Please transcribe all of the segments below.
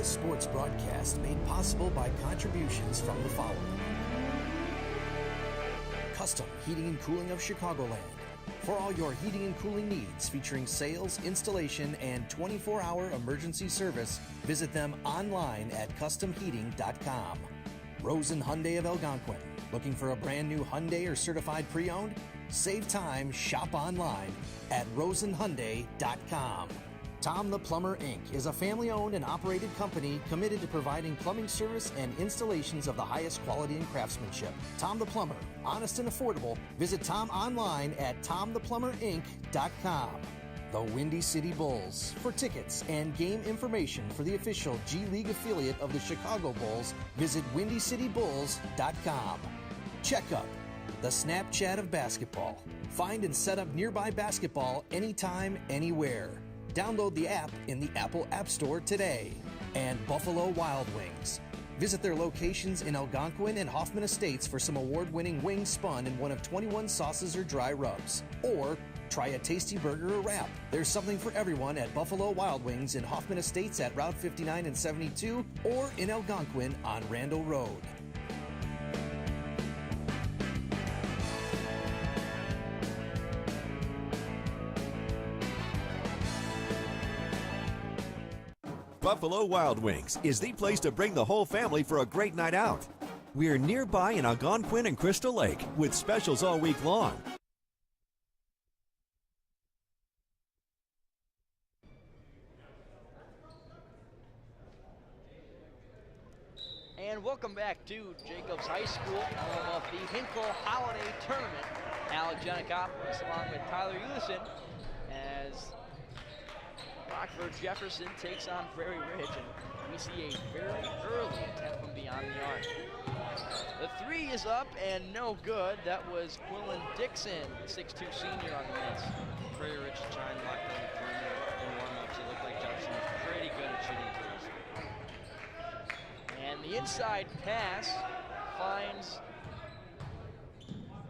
This sports broadcast made possible by contributions from the following. Custom Heating and Cooling of Chicagoland. For all your heating and cooling needs, featuring sales, installation, and 24-hour emergency service, visit them online at customheating.com. Rosen Hyundai of Algonquin. Looking for a brand new Hyundai or certified pre-owned? Save time, shop online at rosenhyundai.com. Tom the Plumber, Inc. is a family-owned and operated company committed to providing plumbing service and installations of the highest quality and craftsmanship. Tom the Plumber, honest and affordable. Visit Tom online at tomtheplumberinc.com. The Windy City Bulls. For tickets and game information for the official G League affiliate of the Chicago Bulls, visit windycitybulls.com. Checkup. The Snapchat of basketball. Find and set up nearby basketball anytime, anywhere. Download the app in the Apple App Store today. And Buffalo Wild Wings. Visit their locations in Algonquin and Hoffman Estates for some award-winning wings spun in one of 21 sauces or dry rubs. Or try a tasty burger or wrap. There's something for everyone at Buffalo Wild Wings in Hoffman Estates at Route 59 and 72 or in Algonquin on Randall Road. Buffalo Wild Wings is the place to bring the whole family for a great night out. We're nearby in Algonquin and Crystal Lake with specials all week long. And welcome back to Jacobs High School, home of the Hinkle Holiday Tournament. ALGONQUIN along with Tyler Ulison as Rockford Jefferson takes on Prairie Ridge, and we see a very early attempt from beyond the arc. The three is up and no good. That was Quillen Dixon, 6'2" senior on the miss. Prairie Ridge trying to lock down the perimeter in warm-ups. It looked like Jefferson was pretty good at shooting threes. And the inside pass finds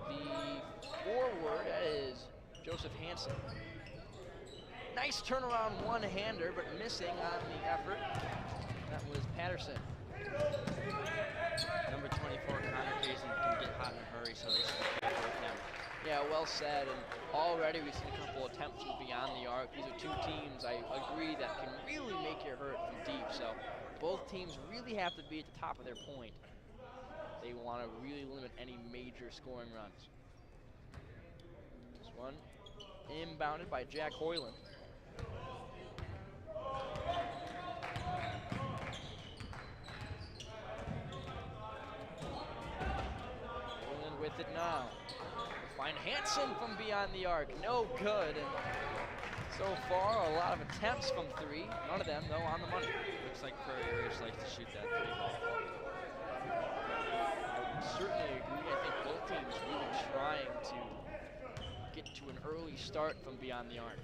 the forward, that is Joseph Hansen. Nice turnaround one-hander, but missing on the effort. That was Patterson. Number 24, Connor Casey, can get hot in a hurry, so they should be careful with him. Yeah, well said. And already we've seen a couple attempts from beyond the arc. These are two teams, I agree, that can really make you hurt from deep. So both teams really have to be at the top of their point. They want to really limit any major scoring runs. This one inbounded by Jack Hoyland. Hoyland with it now. We'll find Hansen from beyond the arc. No good. And so far, a lot of attempts from three. None of them, though, on the money. Looks like Prairie Ridge likes to shoot that three ball. I would certainly agree. I think both teams really trying to get to an early start from beyond the arc.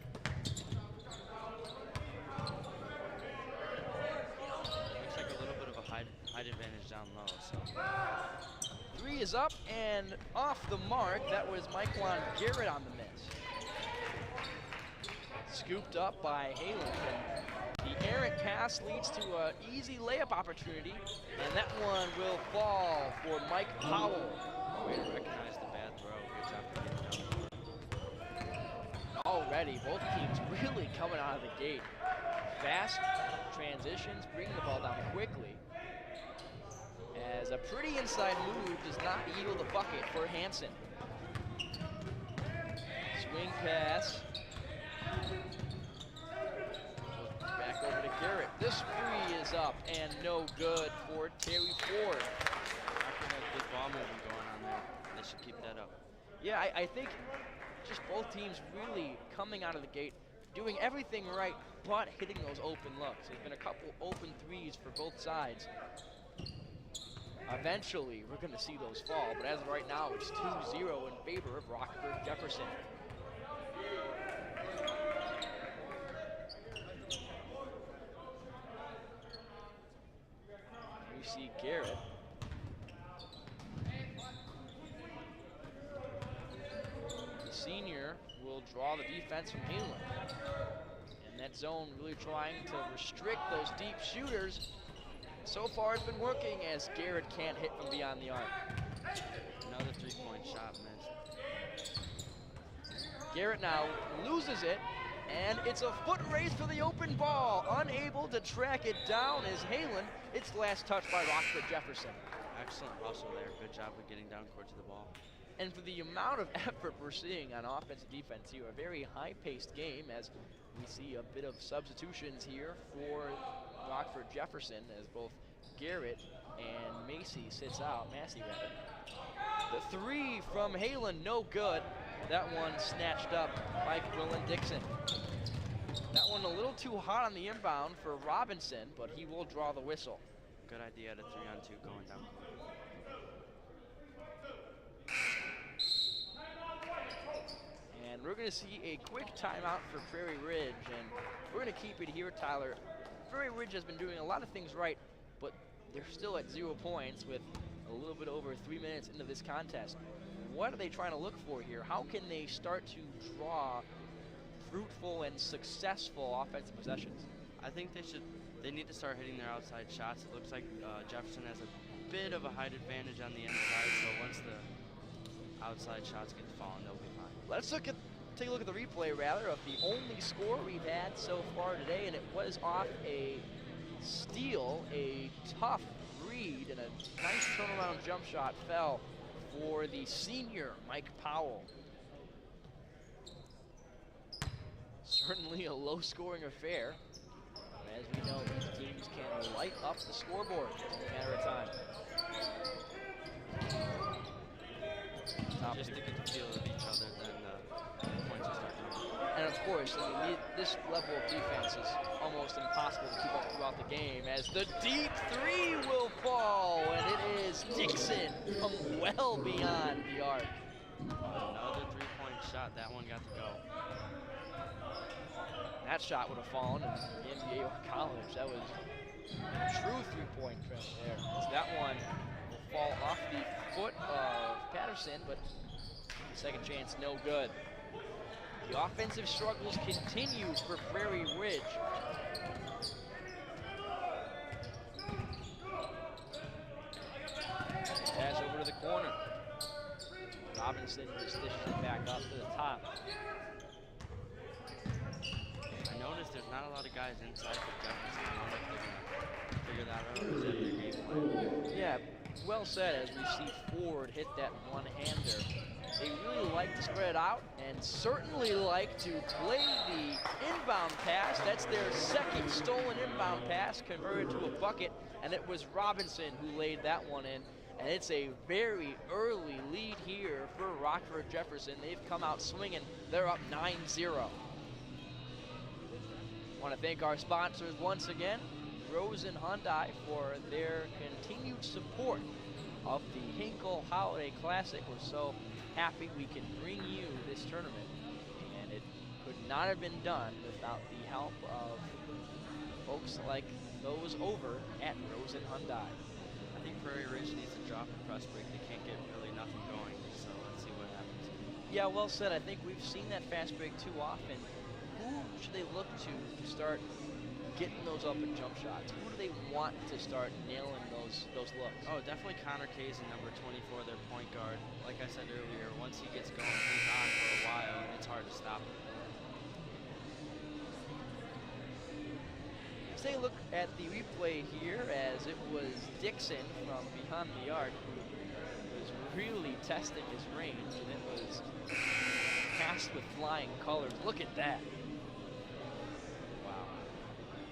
Looks like a little bit of a height advantage down low. So Three is up and off the mark. That was Miquan Garrett on the miss. Scooped up by Halen. The errant pass leads to an easy layup opportunity, and that one will fall for Mike Powell. way to recognize the bad throw. Good job for getting down. Already, both teams really coming out of the gate. Fast transitions, bringing the ball down quickly. As a pretty inside move does not yield a bucket for Hansen. Swing pass. Back over to Garrett. This three is up and no good for Terry Ford. After that good ball movement going on there, they should keep that up. Yeah, I think just both teams really coming out of the gate, doing everything right, but hitting those open looks. There's been a couple open threes for both sides. Eventually, we're going to see those fall, but as of right now, it's 2-0 in favor of Rockford Jefferson. We see Garrett. The senior will draw the defense from Halen. And that zone, really trying to restrict those deep shooters. So far it's been working as Garrett can't hit from beyond the arc. Another three-point shot missed. Garrett now loses it, and it's a foot race for the open ball. Unable to track it down is Halen. It's last touched by Rockford Jefferson. Excellent hustle there. Good job of getting down court to the ball. And for the amount of effort we're seeing on offense and defense here, a very high-paced game as we see a bit of substitutions here for Rockford Jefferson as both Garrett and Massey sits out. The three from Halen, no good. That one snatched up by Quillen Dixon. That one a little too hot on the inbound for Robinson, but he will draw the whistle. Good idea at a 3-on-2 going down. And we're going to see a quick timeout for Prairie Ridge, and we're going to keep it here, Tyler. Prairie Ridge has been doing a lot of things right, but they're still at 0 points with a little bit over 3 minutes into this contest. What are they trying to look for here? How can they start to draw fruitful and successful offensive possessions? I think they need to start hitting their outside shots. It looks like Jefferson has a bit of a height advantage on the inside, so once the outside shots get falling, they'll be fine. Let's take a look at the replay, rather, of the only score we've had so far today, and it was off a steal, a tough read, and a nice turnaround jump shot fell for the senior, Mike Powell. Certainly a low-scoring affair. As we know, these teams can light up the scoreboard in a matter of time. Just to get the feel of each other, then the points will start coming. And of course, I mean, this level of defense is almost impossible to keep up throughout the game as the deep three will fall, and it is Dixon from well beyond the arc. Another three-point shot. That one got to go. That shot would have fallen in the NBA or college. That was a true three-point trend there. As that one will fall off the foot of Patterson, but the second chance no good. The offensive struggles continue for Prairie Ridge. Pass over to the corner. Robinson just dishes it back up to the top. I noticed there's not a lot of guys inside for Jefferson. I wonder if they're going to figure that out or is that their game plan? Yeah, well said as we see Ford hit that one-hander. They really like to spread it out and certainly like to play the inbound pass. That's their second stolen inbound pass converted to a bucket, and it was Robinson who laid that one in. And it's a very early lead here for Rockford Jefferson. They've come out swinging. They're up 9-0. Want to thank our sponsors once again, Rosen Hyundai, for their continued support of the Hinkle Holiday Classic. We're so happy we can bring you this tournament, and it could not have been done without the help of folks like those over at Rosen Hyundai. I think Prairie Ridge needs to drop a press break. They can't get really nothing going, so let's see what happens. Yeah, well said. I think we've seen that fast break too often. Who should they look to start getting those up and jump shots? Who do they want to start nailing those looks? Oh, definitely Connor Casey, number 24, their point guard. Like I said earlier, once he gets going, he's on for a while, and it's hard to stop him. Let's take a look at the replay here as it was Dixon from behind the arc who was really testing his range, and it was passed with flying colors. Look at that. Wow.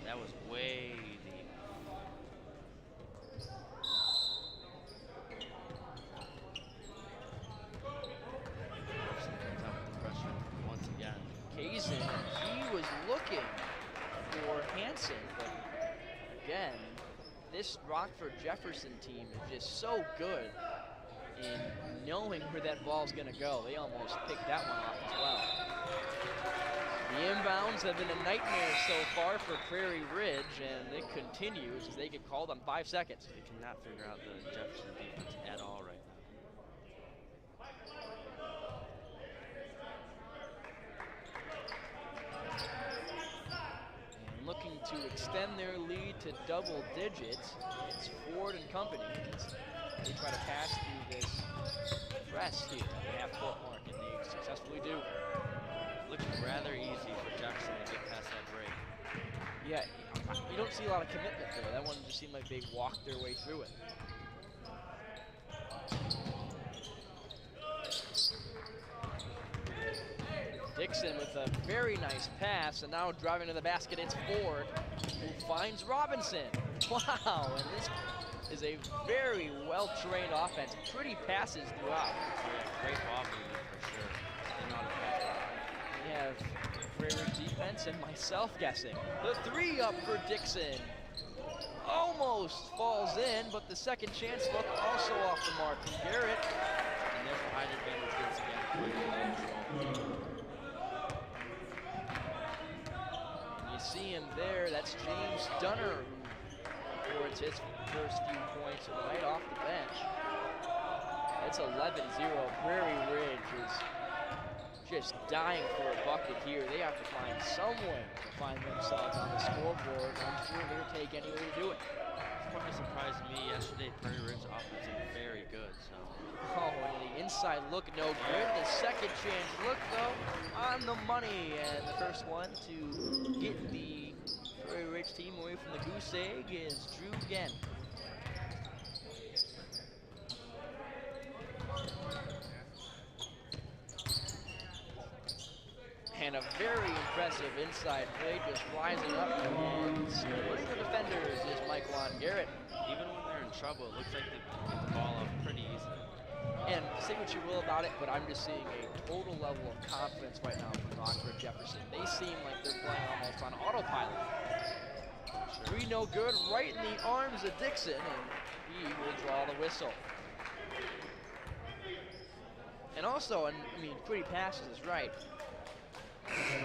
That was way deep. Jefferson comes out with the pressure once again. Kazin, he was looking for Hansen, but again, this Rockford Jefferson team is just so good in knowing where that ball's going to go. They almost picked that one off as well. The inbounds have been a nightmare so far for Prairie Ridge, and it continues as they get called on 5 seconds. They cannot figure out the Jefferson defense at all right now. to extend their lead to double digits. It's Ford and company. They try to pass through this press here at the half-court mark, and they successfully do. Looks rather easy for Jefferson to get past that break. Yeah, you don't see a lot of commitment there. That one just seemed like they walked their way through it. Dixon with a very nice pass, and now driving to the basket, it's Ford, who finds Robinson. Wow, and this is a very well-trained offense. Pretty passes throughout. Yeah, great ball movement for sure. They know how to pass. We have Prairie defense and myself guessing. The three up for Dixon. Almost falls in, but the second chance look also off the mark from Garrett. And there's a height advantage once again. You see him there, that's James Dunner, who records his first few points right off the bench. It's 11-0. Prairie Ridge is just dying for a bucket here. They have to find some way to find themselves on the scoreboard. I'm sure they'll take any way to do it. Probably surprised me yesterday. Prairie Ridge offense is very good. So. Oh, and the inside look no good. The second chance look, though, on the money. And the first one to get the Prairie Ridge team away from the goose egg is Drew Genn. And a very impressive inside play, just rising up and splitting the defenders is Michael Garrett. Even when they're in trouble, it looks like they get the ball up pretty easily. And say what you will about it, but I'm just seeing a total level of confidence right now from Rockford Jefferson. They seem like they're playing almost on autopilot. Three no good, right in the arms of Dixon, and he will draw the whistle. And also, I mean, pretty passes is right.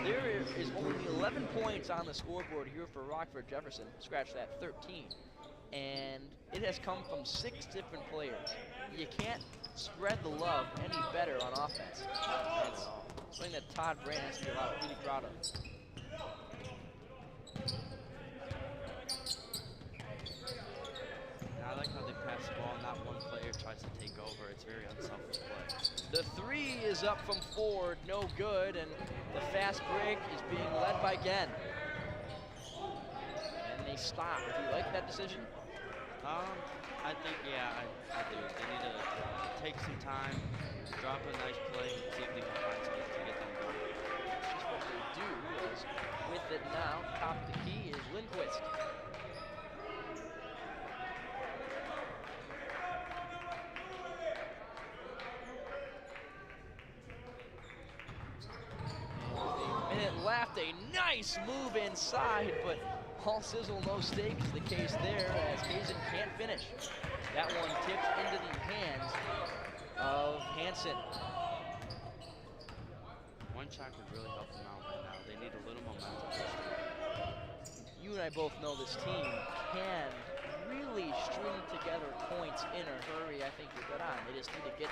There is only 11 points on the scoreboard here for Rockford Jefferson. Scratch that, 13. And it has come from 6 different players. You can't spread the love any better on offense. That's something that Todd Brand has to be really proud of. I like how they pass the ball, not one player tries to take over. It's very unselfish play. The three is up from Ford, no good, and the fast break is being led by Genn. And they stop. Do you like that decision? I think, yeah, I do. They need to take some time, drop a nice play, and see if they can find space to get them going. That's what they do, as with it now, top of the key is Lindquist. Left, a nice move inside, but all sizzle, no steak is the case there, as Hazen can't finish. That one tipped into the hands of Hansen. One shot would really help them out right now. They need a little momentum. You and I both know this team can really string together points in a hurry. I think you're good on. They just need to get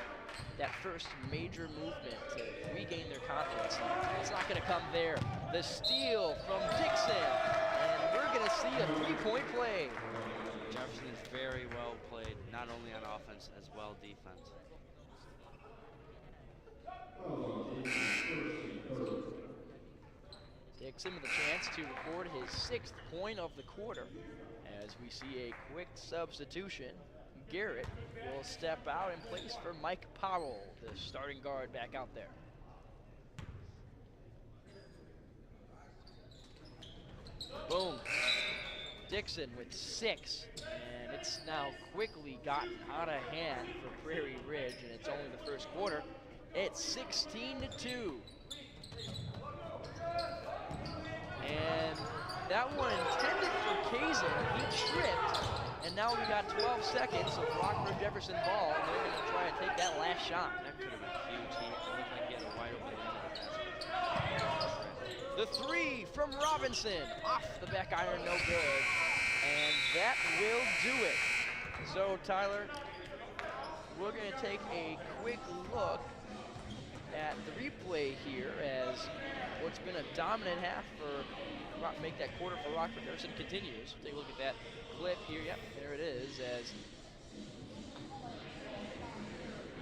that first major movement to regain their confidence. It's not going to come there. The steal from Dixon, and we're going to see a three-point play. Jefferson is very well played, not only on offense as well defense. Dixon with a chance to record his 6th point of the quarter. As we see a quick substitution, Garrett will step out in place for Mike Powell, the starting guard, back out there. Boom. Dixon with 6, and it's now quickly gotten out of hand for Prairie Ridge, and it's only the first quarter. It's 16-2. And that one intended for Kazin. He tripped, and now we got 12 seconds of Rockford Jefferson ball, and they're going to try and take that last shot. That could have been huge. It looked like he had a wide open basket. The three from Robinson, off the back iron, no good. And that will do it. So, Tyler, we're going to take a quick look at the replay here as what's been a dominant half for make that quarter for Rockford Jefferson continues. Take a look at that clip here. Yep, there it is, as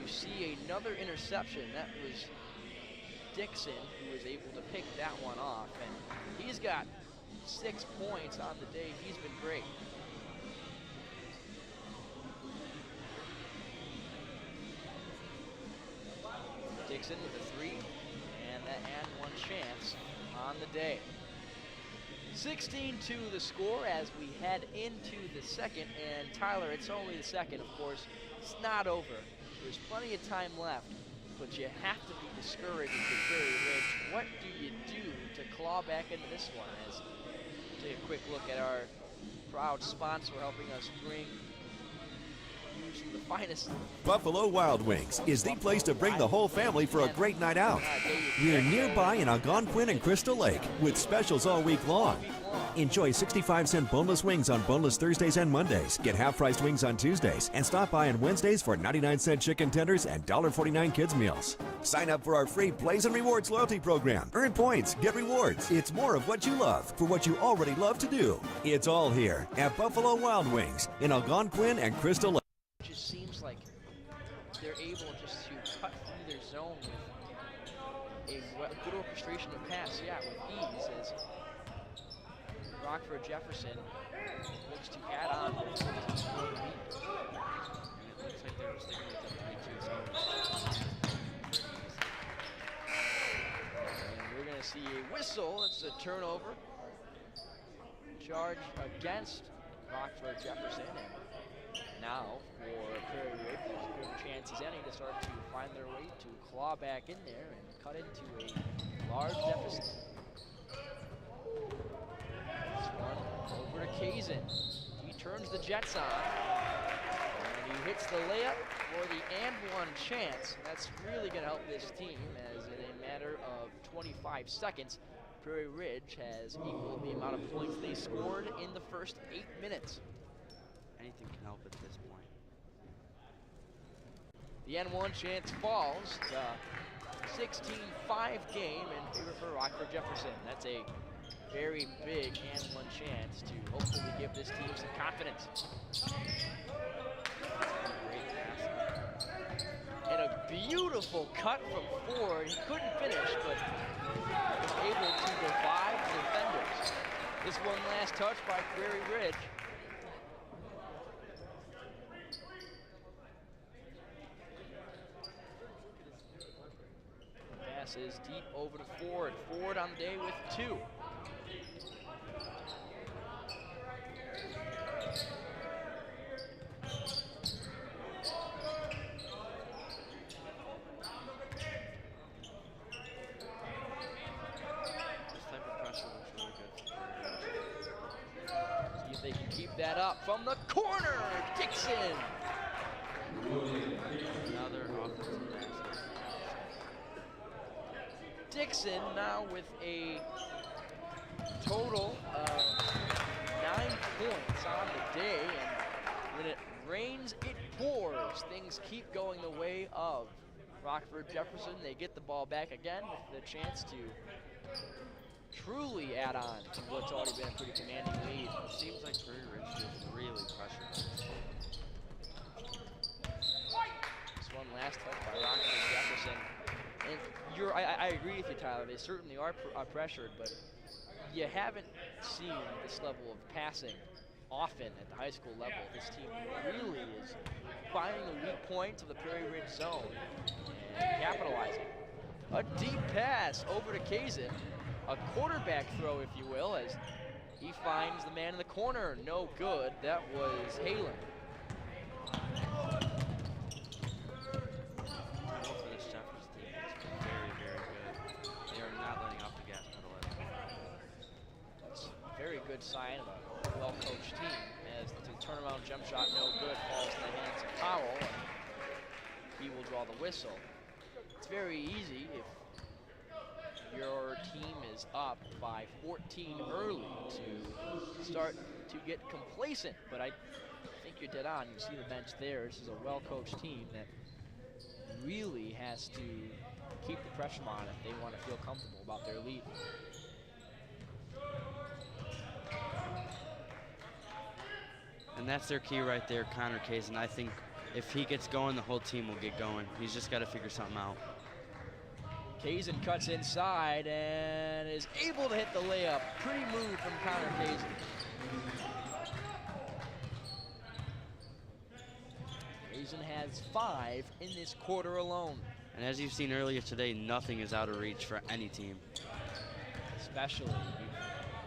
you see another interception. That was Dixon who was able to pick that one off, and he's got 6 points on the day. He's been great. Dixon with a 3, and that and one chance on the day. 16-2 the score as we head into the second, and Tyler, it's only the second, of course. It's not over. There's plenty of time left, but you have to be discouraged with Prairie Ridge. What do you do to claw back into this one? As take a quick look at our proud sponsor helping us bring you the finest. Buffalo Wild Wings is the place to bring the whole family for a great night out. We're nearby in ALGONQUIN and Crystal Lake with specials all week long. Enjoy 65-cent boneless wings on boneless Thursdays and Mondays. Get half-priced wings on Tuesdays. And stop by on Wednesdays for 99-cent chicken tenders and $1.49 kids meals. Sign up for our free Blaze and Rewards loyalty program. Earn points, get rewards. It's more of what you love for what you already love to do. It's all here at Buffalo Wild Wings in ALGONQUIN and Crystal Lake. It just seems like they're able just to cut through their zone with a good orchestration of pass, with ease, as Rockford Jefferson looks to add on to the lead. And it looks like they're sticking with the 3-2 zone. And we're going to see a whistle. It's a turnover. Charge against Rockford Jefferson. And now for Prairie Ridge, there's as good a chance as any to start to find their way to claw back in there and cut into a large deficit. This one over to Kazin. He turns the Jets on, and he hits the layup for the and one chance. That's really going to help this team, as in a matter of 25 seconds, Prairie Ridge has equaled the amount of points they scored in the first 8 minutes. Anything can help at this point. The N1 chance falls. 16-5 game in favor for Rockford Jefferson. That's a very big N1 chance to hopefully give this team some confidence. Great pass. And a beautiful cut from Ford. He couldn't finish, but was able to defy the defenders. This one last touch by Prairie Ridge. Pass is deep over to Ford. Ford on the day with 2. See if they can keep that up from the corner. Dixon. Another offensive basket. Dixon now with a total of 9 points on the day, and when it rains, it pours. Things keep going the way of Rockford Jefferson. They get the ball back again with the chance to truly add on to what's already been a pretty commanding lead. It seems like Prairie Ridge is really pressured. This one last touch by Rockford Jefferson. And I agree with you, Tyler. They certainly are pressured, but you haven't seen this level of passing often at the high school level. This team really is finding the weak points of the Prairie Ridge zone and capitalizing. A deep pass over to Kazin. A quarterback throw, if you will, as he finds the man in the corner. No good. That was Halen. For this Jefferson team, it's been very, very good. They are not letting off the gas pedal at all. That's a very good sign of a well-coached team, as the turnaround jump shot, no good, falls in the hands of Powell. He will draw the whistle. It's very easy if your team is up by 14 early to start to get complacent, but I think you're dead on. You see the bench there. This is a well-coached team that really has to keep the pressure on if they want to feel comfortable about their lead. And that's their key right there, Connor Kazin. I think if he gets going, the whole team will get going. He's just got to figure something out. Kazin cuts inside and is able to hit the layup. Pretty move from Connor Kazin. Kazin has 5 in this quarter alone. And as you've seen earlier today, nothing is out of reach for any team. Especially, we've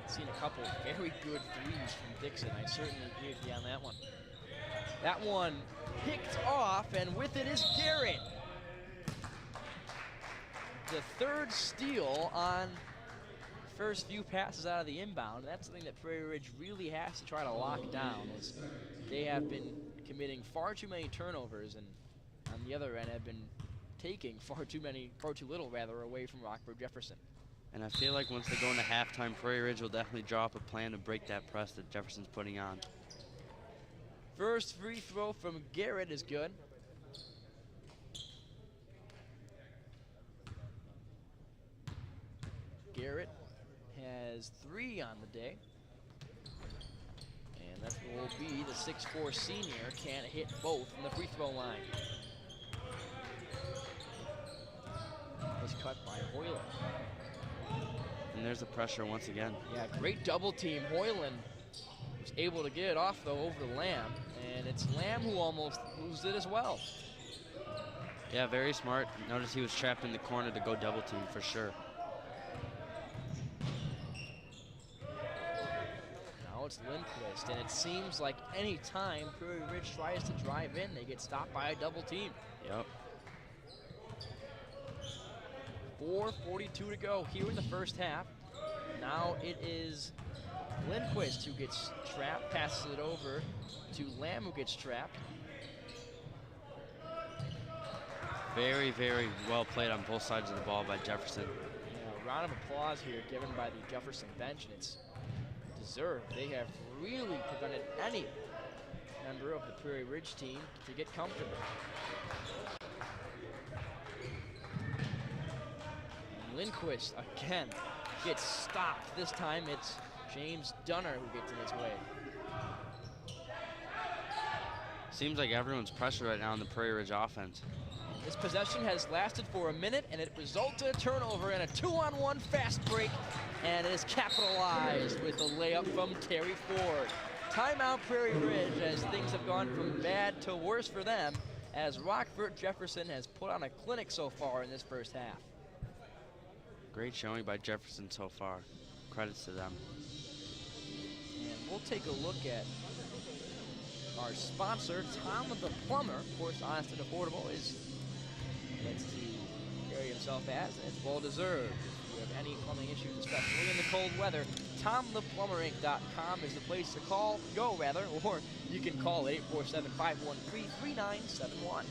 seen a couple very good threes from Dixon. I certainly agree with you on that one. That one picked off, and with it is Garrett. The 3rd steal on the first few passes out of the inbound. That's something that Prairie Ridge really has to try to lock down, as they have been committing far too many turnovers, and on the other end have been taking far too little away from Rockford Jefferson. And I feel like once they go into halftime, Prairie Ridge will definitely draw up a plan to break that press that Jefferson's putting on. First free throw from Garrett is good. Garrett has 3 on the day. And that will be the 6'4" senior. Can't hit both from the free throw line. Nice cut by Hoyland. And there's the pressure once again. Yeah, great double team. Hoyland was able to get it off, though, over Lamb. And it's Lamb who almost loses it as well. Yeah, very smart. Notice he was trapped in the corner to go double team for sure. Now it's Lindquist, and it seems like any time Prairie Ridge tries to drive in, they get stopped by a double team. Yep. 4:42 to go here in the first half. Now it is Lindquist who gets trapped, passes it over to Lamb who gets trapped. Very, very well played on both sides of the ball by Jefferson. Yeah, a round of applause here given by the Jefferson bench, and it's deserved. They have really prevented any member of the Prairie Ridge team to get comfortable. Lindquist again gets stopped. This time it's James Dunner who gets in his way. Seems like everyone's pressure right now on the Prairie Ridge offense. This possession has lasted for a minute, and it results in a turnover and a 2-on-1 fast break, and it is capitalized with a layup from Terry Ford. Timeout Prairie Ridge, as things have gone from bad to worse for them, as Rockford Jefferson has put on a clinic so far in this first half. Great showing by Jefferson so far. Credits to them. And we'll take a look at our sponsor, Tom the Plumber. Of course, honest and affordable gets to carry himself as, and it's well deserved. If you have any plumbing issues, especially in the cold weather, TomThePlumberInc.com is the place to go, or you can call 847-513-3971.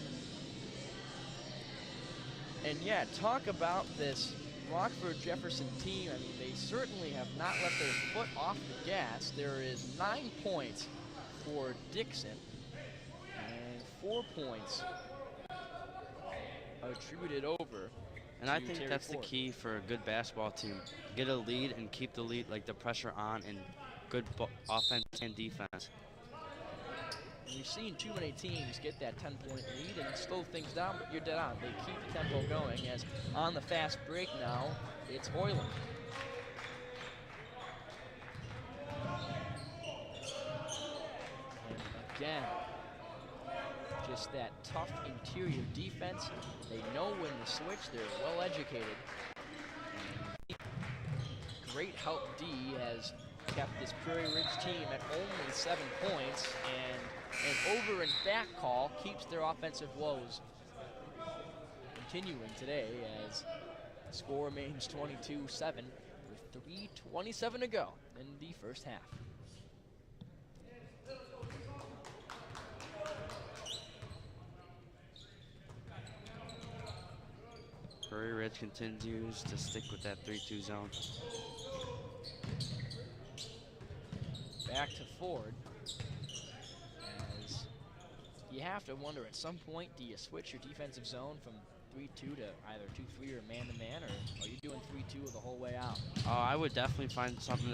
And yeah, talk about this Rockford Jefferson team. I mean, they certainly have not let their foot off the gas. There is 9 points for Dixon and 4 points attributed over. And I think that's the key for a good basketball team. Get a lead and keep the lead, like the pressure on, and good offense and defense. And we've seen too many teams get that 10-point lead and slow things down, but you're dead on. They keep the tempo going, as on the fast break now, it's Hoyland. And again, just that tough interior defense. They know when to switch. They're well educated. Great help D has kept this Prairie Ridge team at only 7 points, and an over and back call keeps their offensive woes continuing today, as the score remains 22-7 with 3:27 to go in the first half. Prairie Ridge continues to stick with that 3-2 zone. Back to Ford. As you have to wonder at some point, do you switch your defensive zone from 3-2 to either 2-3 or man-to-man, or are you doing 3-2 the whole way out? I would definitely find something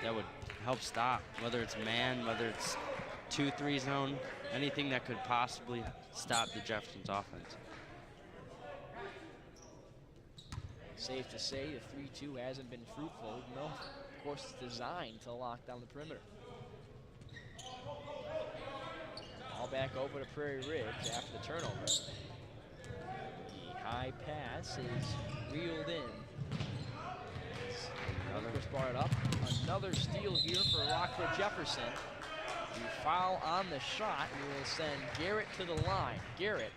that would help stop, whether it's man, whether it's 2-3 zone, anything that could possibly stop the Jefferson's offense. Safe to say the 3-2 hasn't been fruitful, even though, of course, it's designed to lock down the perimeter. Ball back over to Prairie Ridge after the turnover. The high pass is reeled in. Hinkle's brought it up. Another steal here for Rockford Jefferson. The foul on the shot will send Garrett to the line. Garrett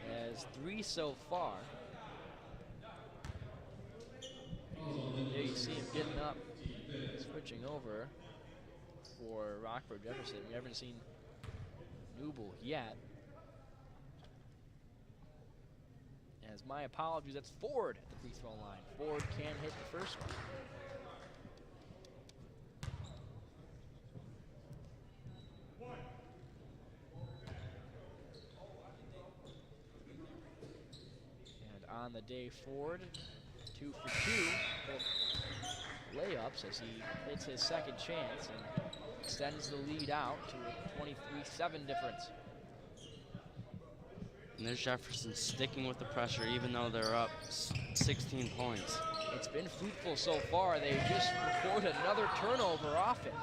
has 3 so far. There you see him getting up, switching over for Rockford Jefferson. We haven't seen Newble yet. As my apologies, that's Ford at the free throw line. Ford can hit the first one. And on the day, Ford, 2 for 2, both layups as he hits his second chance and extends the lead out to a 23-7 difference. And there's Jefferson sticking with the pressure even though they're up 16 points. It's been fruitful so far. They just recorded another turnover off it.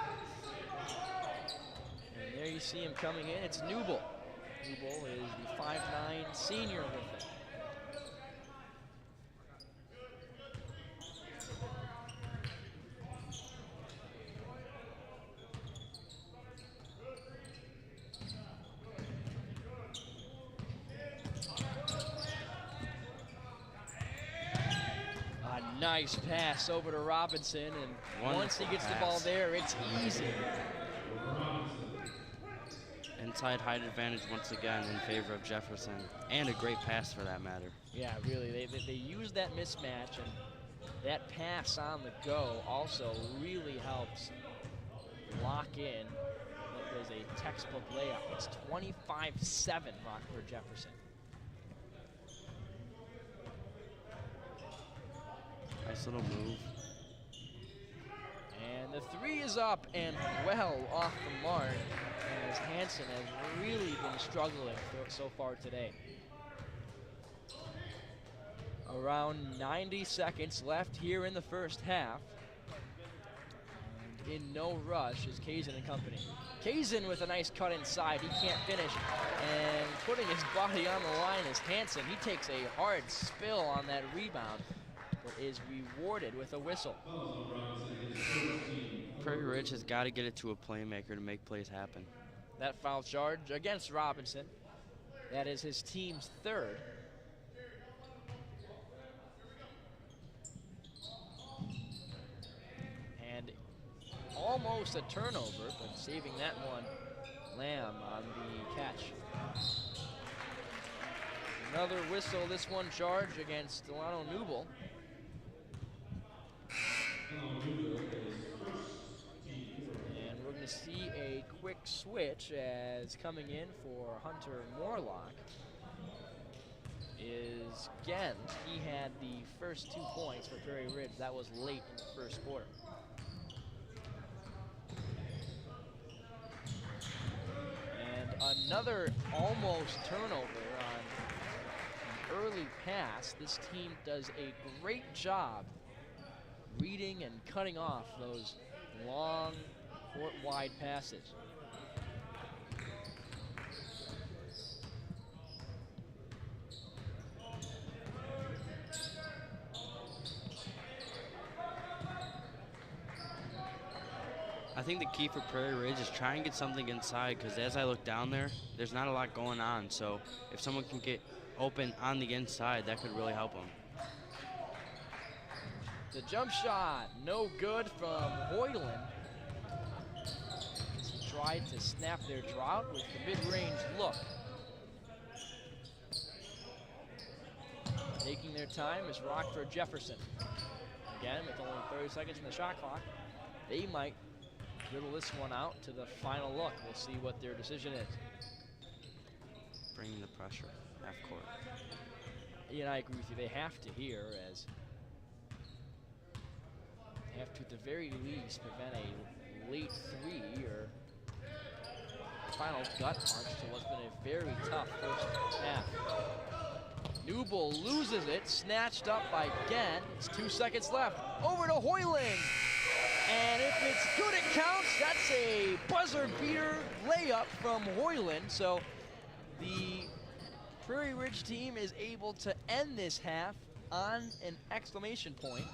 And there you see him coming in. It's Newble. Newble is the 5'9" senior with it. Nice pass over to Robinson, and once he gets the ball there, it's easy. Inside height advantage once again in favor of Jefferson, and a great pass for that matter. Yeah, really, they use that mismatch, and that pass on the go also really helps lock in what was a textbook layup. It's 25-7 Rockford Jefferson. Nice little move. And the 3 is up and well off the mark, as Hansen has really been struggling so far today. Around 90 seconds left here in the first half. And in no rush is Kazin and company. Kazin with a nice cut inside. He can't finish. And putting his body on the line is Hansen. He takes a hard spill on that rebound, but is rewarded with a whistle. Prairie Ridge has got to get it to a playmaker to make plays happen. That foul charge against Robinson. That is his team's 3rd. And almost a turnover, but saving that one, Lamb on the catch. Another whistle, this one charge against Delano Newble. And we're going to see a quick switch as coming in for Hunter Morlock is Gent. He had the first 2 points for Prairie Ridge. That was late in the first quarter. And another almost turnover on an early pass. This team does a great job reading and cutting off those long court-wide passes. I think the key for Prairie Ridge is try and get something inside, because as I look down there, there's not a lot going on. So if someone can get open on the inside, that could really help them. The jump shot, no good from Hoyland. He tried to snap their drought with the mid-range look. Taking their time is Rockford Jefferson. Again, with only 30 seconds in the shot clock, they might dribble this one out to the final look. We'll see what their decision is. Bringing the pressure, half court. Yeah, I agree with you. They have to here, as they have to, at the very least, prevent a late 3 or final gut punch to what's been a very tough first half. Newble loses it, snatched up by Gent. It's 2 seconds left. Over to Hoyland. And if it's good, it counts. That's a buzzer beater layup from Hoyland. So the Prairie Ridge team is able to end this half on an exclamation point.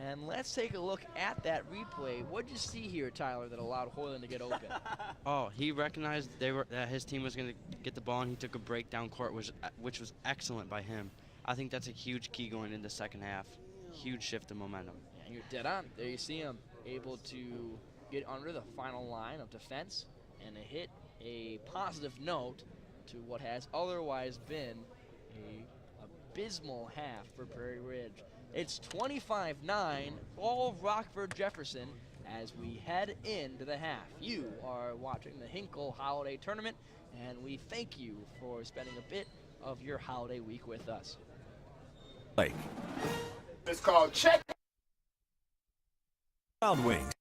And let's take a look at that replay. What'd you see here, Tyler, that allowed Hoyland to get open? Oh, he recognized that his team was going to get the ball, and he took a break down court, which was excellent by him. I think that's a huge key going into the second half. Huge shift in momentum. Yeah, and you're dead on. There you see him able to get under the final line of defense and hit a positive note to what has otherwise been a abysmal half for Prairie Ridge. It's 25-9, all Rockford Jefferson as we head into the half. You are watching the Hinkle Holiday Tournament, and we thank you for spending a bit of your holiday week with us. Lake. It's called check. Wild Wings.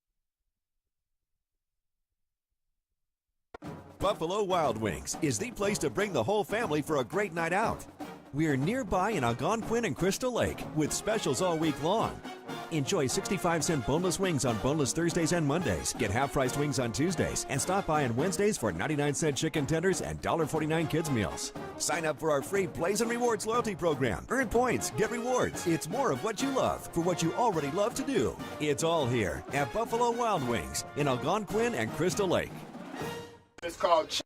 Buffalo Wild Wings is the place to bring the whole family for a great night out. We're nearby in ALGONQUIN and Crystal Lake with specials all week long. Enjoy 65-cent boneless wings on boneless Thursdays and Mondays. Get half-priced wings on Tuesdays. And stop by on Wednesdays for 99-cent chicken tenders and $1.49 kids meals. Sign up for our free Plays and Rewards loyalty program. Earn points, get rewards. It's more of what you love for what you already love to do. It's all here at Buffalo Wild Wings in ALGONQUIN and Crystal Lake. It's called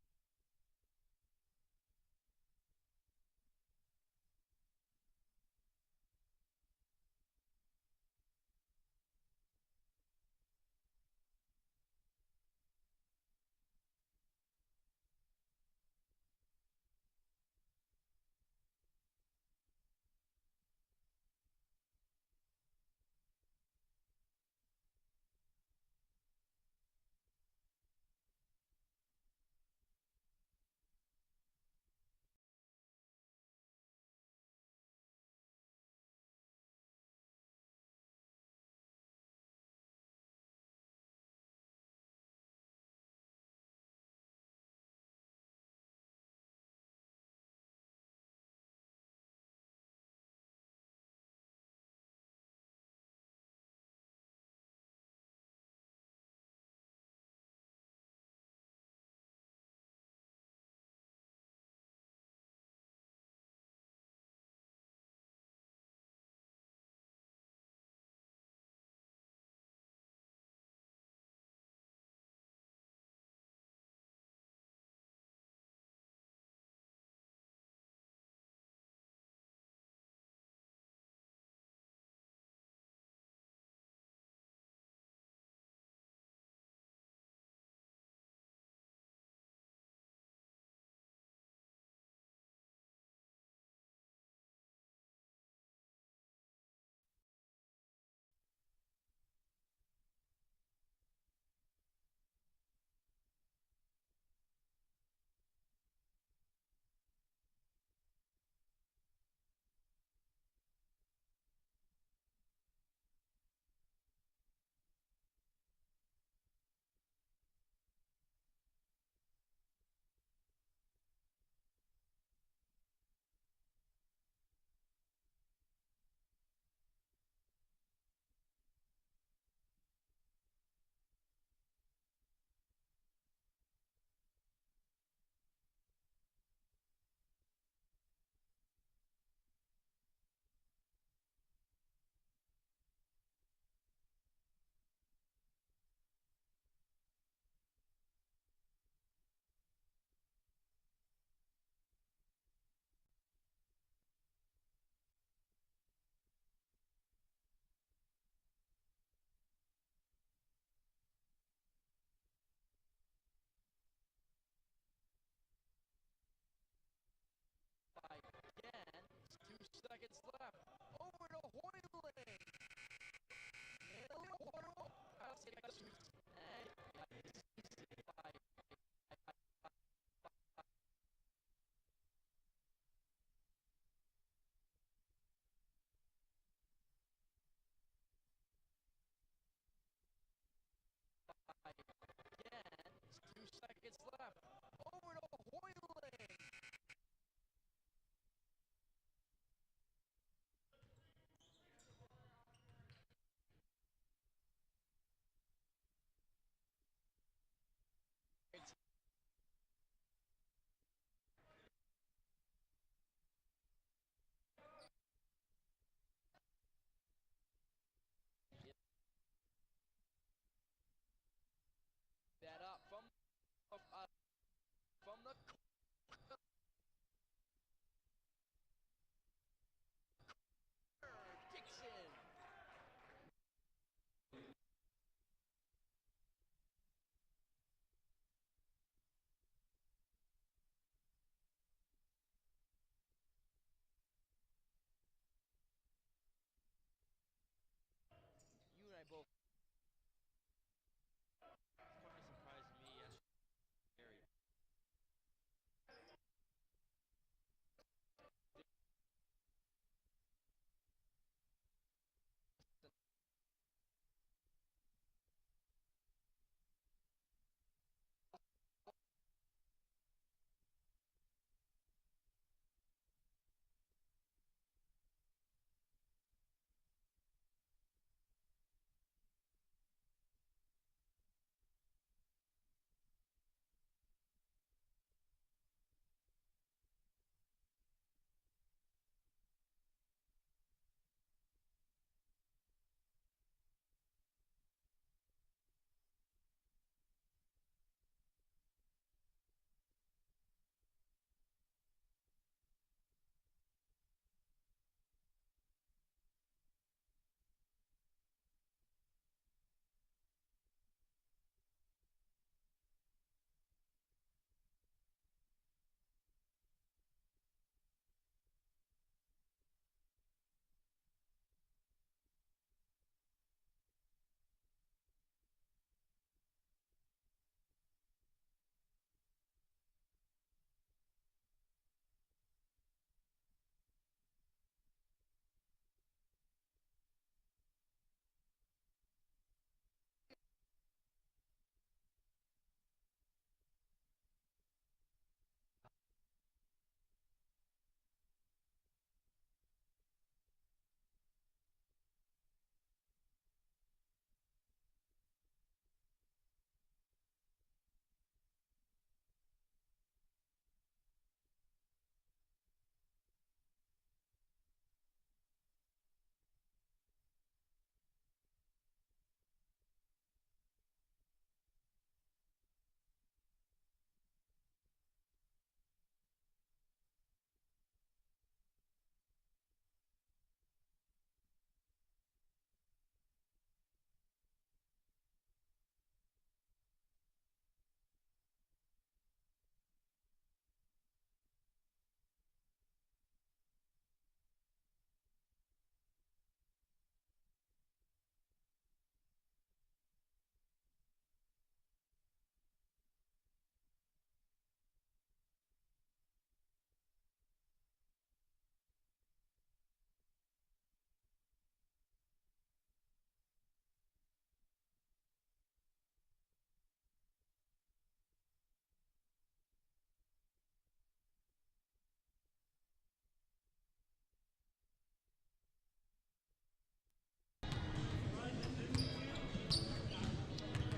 both. Probably surprised me yesterday. Prairie.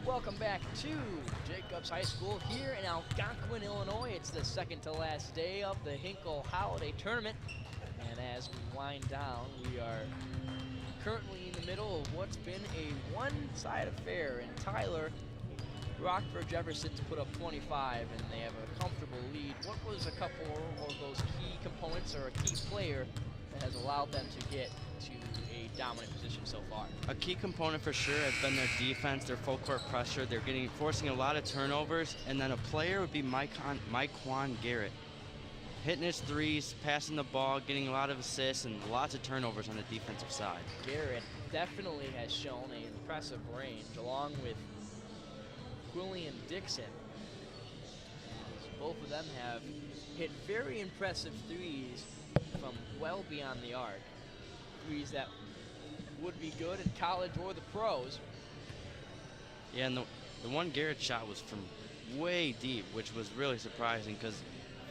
Welcome back to Jacobs High School here in Algonquin, Illinois. It's the second to last day of the Hinkle Holiday Tournament. And as we wind down, we are currently in the middle of what's been a one-side affair. In Tyler, Rockford Jefferson's put up 25 and they have a comfortable lead. What was a couple of those key components or a key player that has allowed them to get to a dominant position so far? A key component for sure has been their defense, their full court pressure. They're forcing a lot of turnovers, and then a player would be Mike Garrett. Hitting his threes, passing the ball, getting a lot of assists, and lots of turnovers on the defensive side. Garrett definitely has shown an impressive range, along with Quillian Dixon. Both of them have hit very impressive threes from well beyond the arc. Threes that would be good in college or the pros. Yeah, and the one Garrett shot was from way deep, which was really surprising because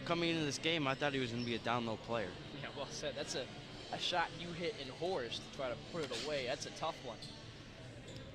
coming into this game, I thought he was going to be a down-low player. Yeah, well said. That's a shot you hit in horse to try to put it away. That's a tough one.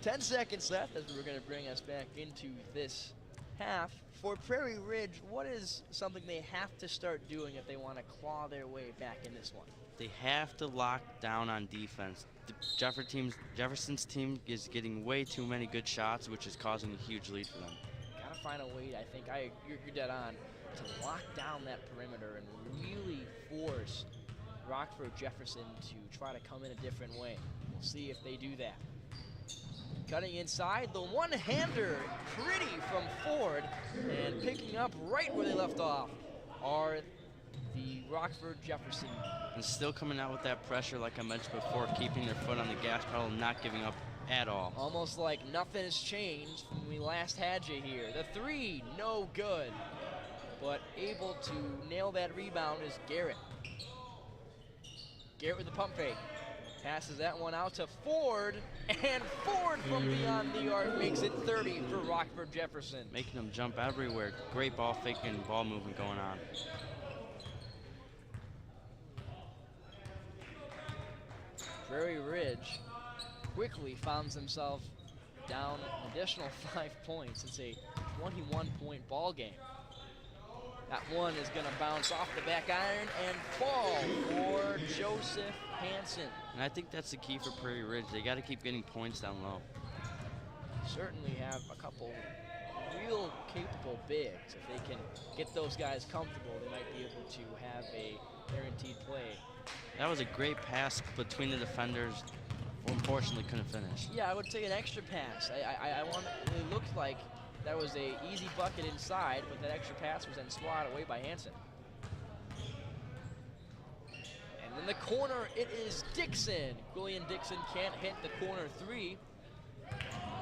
10 seconds left as we're going to bring us back into this half. For Prairie Ridge, what is something they have to start doing if they want to claw their way back in this one? They have to lock down on defense. The Jefferson's team is getting way too many good shots, which is causing a huge lead for them. Gotta find a way, I think, you're dead on, to lock down that perimeter and really force Rockford Jefferson to try to come in a different way. We'll see if they do that. Cutting inside, the one-hander, pretty from Ford, and picking up right where they left off are the Rockford Jefferson. And still coming out with that pressure, like I mentioned before, keeping their foot on the gas pedal and not giving up at all. Almost like nothing has changed from when we last had you here. The three, no good. But able to nail that rebound is Garrett. Garrett with the pump fake. Passes that one out to Ford, and Ford from beyond the arc makes it 30 for Rockford Jefferson. Making them jump everywhere. Great ball faking, ball movement going on. Prairie Ridge quickly finds himself down an additional 5 points. It's a 21-point ball game. That one is going to bounce off the back iron and fall for Joseph Hansen. And I think that's the key for Prairie Ridge. They got to keep getting points down low. Certainly have a couple real capable bigs. If they can get those guys comfortable, they might be able to have a guaranteed play. That was a great pass between the defenders. Unfortunately, couldn't finish. Yeah, I would say an extra pass. It looked like that was a easy bucket inside, but that extra pass was then swatted away by Hansen. And in the corner, it is Dixon. Quillian Dixon can't hit the corner three.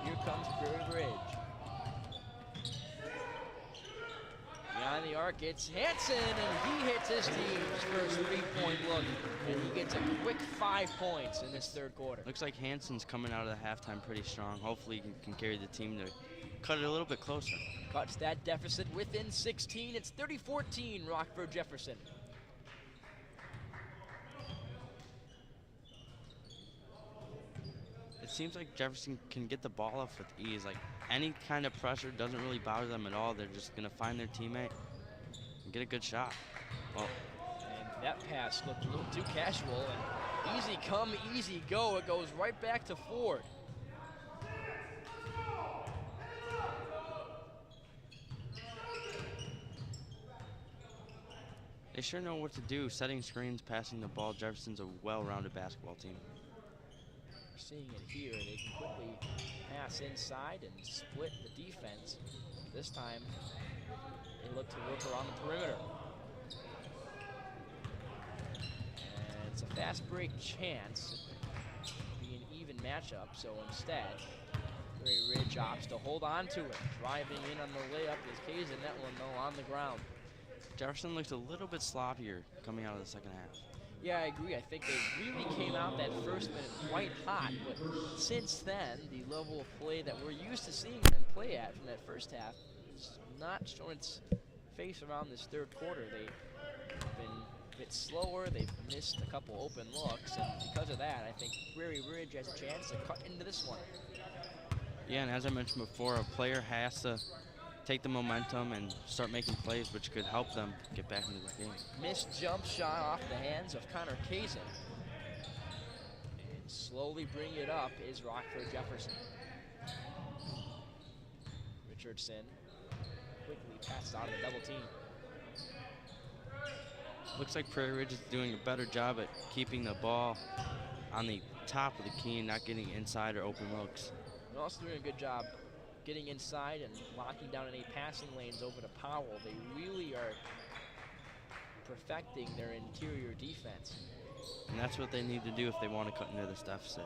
Here comes Prairie Ridge. Behind the arc, it's Hansen, and he hits his team's first three-point look, and he gets a quick 5 points in this third quarter. Looks like Hansen's coming out of the halftime pretty strong. Hopefully he can carry the team to cut it a little bit closer. Cuts that deficit within 16. It's 30-14, Rockford Jefferson. It seems like Jefferson can get the ball off with ease. Like any kind of pressure doesn't really bother them at all. They're just gonna find their teammate and get a good shot. Well, and that pass looked a little too casual, and easy come, easy go. It goes right back to Ford. they sure know what to do, setting screens, passing the ball. Jefferson's a well-rounded basketball team. We're seeing it here. They can quickly pass inside and split the defense. This time, they look to work around the perimeter. And it's a fast break chance. Be an even matchup, so instead, Prairie Ridge opts to hold on to it. Driving in on the layup is Kazin. That one, though, on the ground. Jefferson looked a little bit sloppier coming out of the second half. Yeah, I agree. I think they really came out that first minute quite hot, but since then, the level of play that we're used to seeing them play at from that first half has not shown its face around this third quarter. They've been a bit slower. They've missed a couple open looks, and because of that, I think Prairie Ridge has a chance to cut into this one. Yeah, and as I mentioned before, a player has to take the momentum and start making plays, which could help them get back into the game. Missed jump shot off the hands of Connor Kazin. And slowly bring it up is Rockford Jefferson. Richardson quickly passes out of the double team. Looks like Prairie Ridge is doing a better job at keeping the ball on the top of the key and not getting inside or open looks. They're also doing a good job getting inside and locking down any passing lanes over to Powell. They really are perfecting their interior defense. And that's what they need to do if they want to cut into this deficit.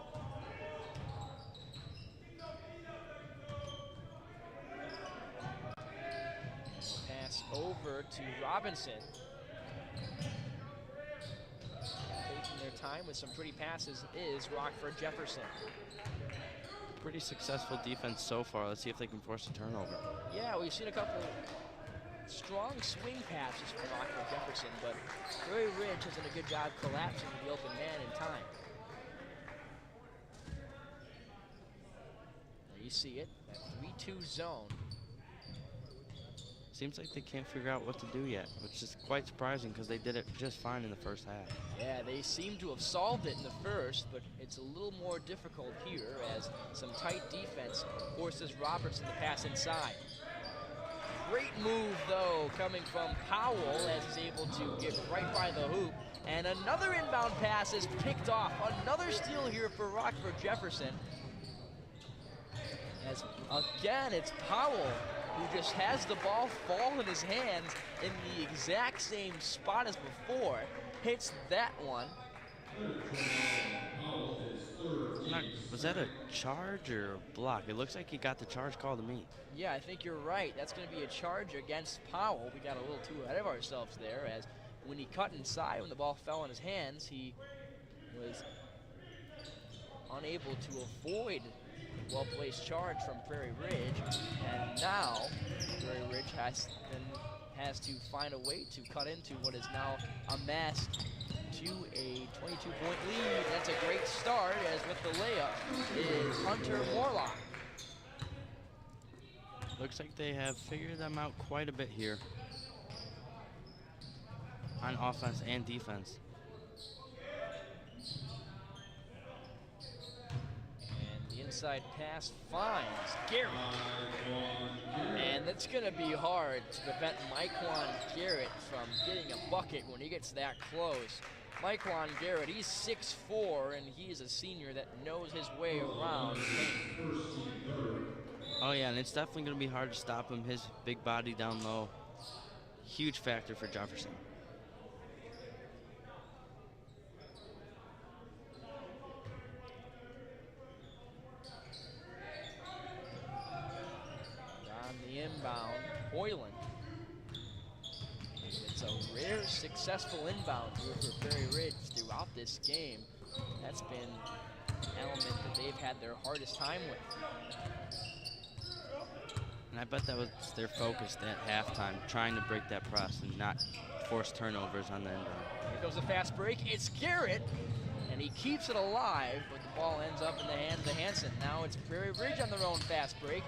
Pass over to Robinson. Taking their time with some pretty passes is Rockford Jefferson. Pretty successful defense so far. Let's see if they can force a turnover. Yeah, we've seen a couple strong swing passes from Rockford Jefferson, but Prairie Ridge has done a good job collapsing the open man in time. There you see it, that 3-2 zone. Seems like they can't figure out what to do yet, which is quite surprising because they did it just fine in the first half. Yeah, they seem to have solved it in the first, but it's a little more difficult here as some tight defense forces Robertson to pass inside. Great move, though, coming from Powell as he's able to get right by the hoop. And another inbound pass is picked off. Another steal here for Rockford Jefferson. As, again, it's Powell who just has the ball fall in his hands in the exact same spot as before. Hits that one. Was that a charge or a block? It looks like he got the charge call to me. Yeah, I think you're right. That's going to be a charge against Powell. We got a little too ahead of ourselves there, as when he cut inside, when the ball fell in his hands, he was unable to avoid a well-placed charge from Prairie Ridge. And now Prairie Ridge has to find a way to cut into what is now amassed to a 22-point lead. That's a great start, as with the layup is Hunter Morlock. Looks like they have figured them out quite a bit here on offense and defense. And the inside pass finds Garrett. And that's going to be hard to prevent Myquan Garrett from getting a bucket when he gets that close. Myquan Garrett, he's 6'4", and he's a senior that knows his way around. Oh yeah, and it's definitely going to be hard to stop him. His big body down low, huge factor for Jefferson. On the inbound, Hoyland. It's a rare successful inbound for Prairie Ridge throughout this game. That's been an element that they've had their hardest time with. And I bet that was their focus at halftime, trying to break that press and not force turnovers on the inbound. Here goes a fast break. It's Garrett, and he keeps it alive, but the ball ends up in the hands of Hansen. Now it's Prairie Ridge on their own fast break.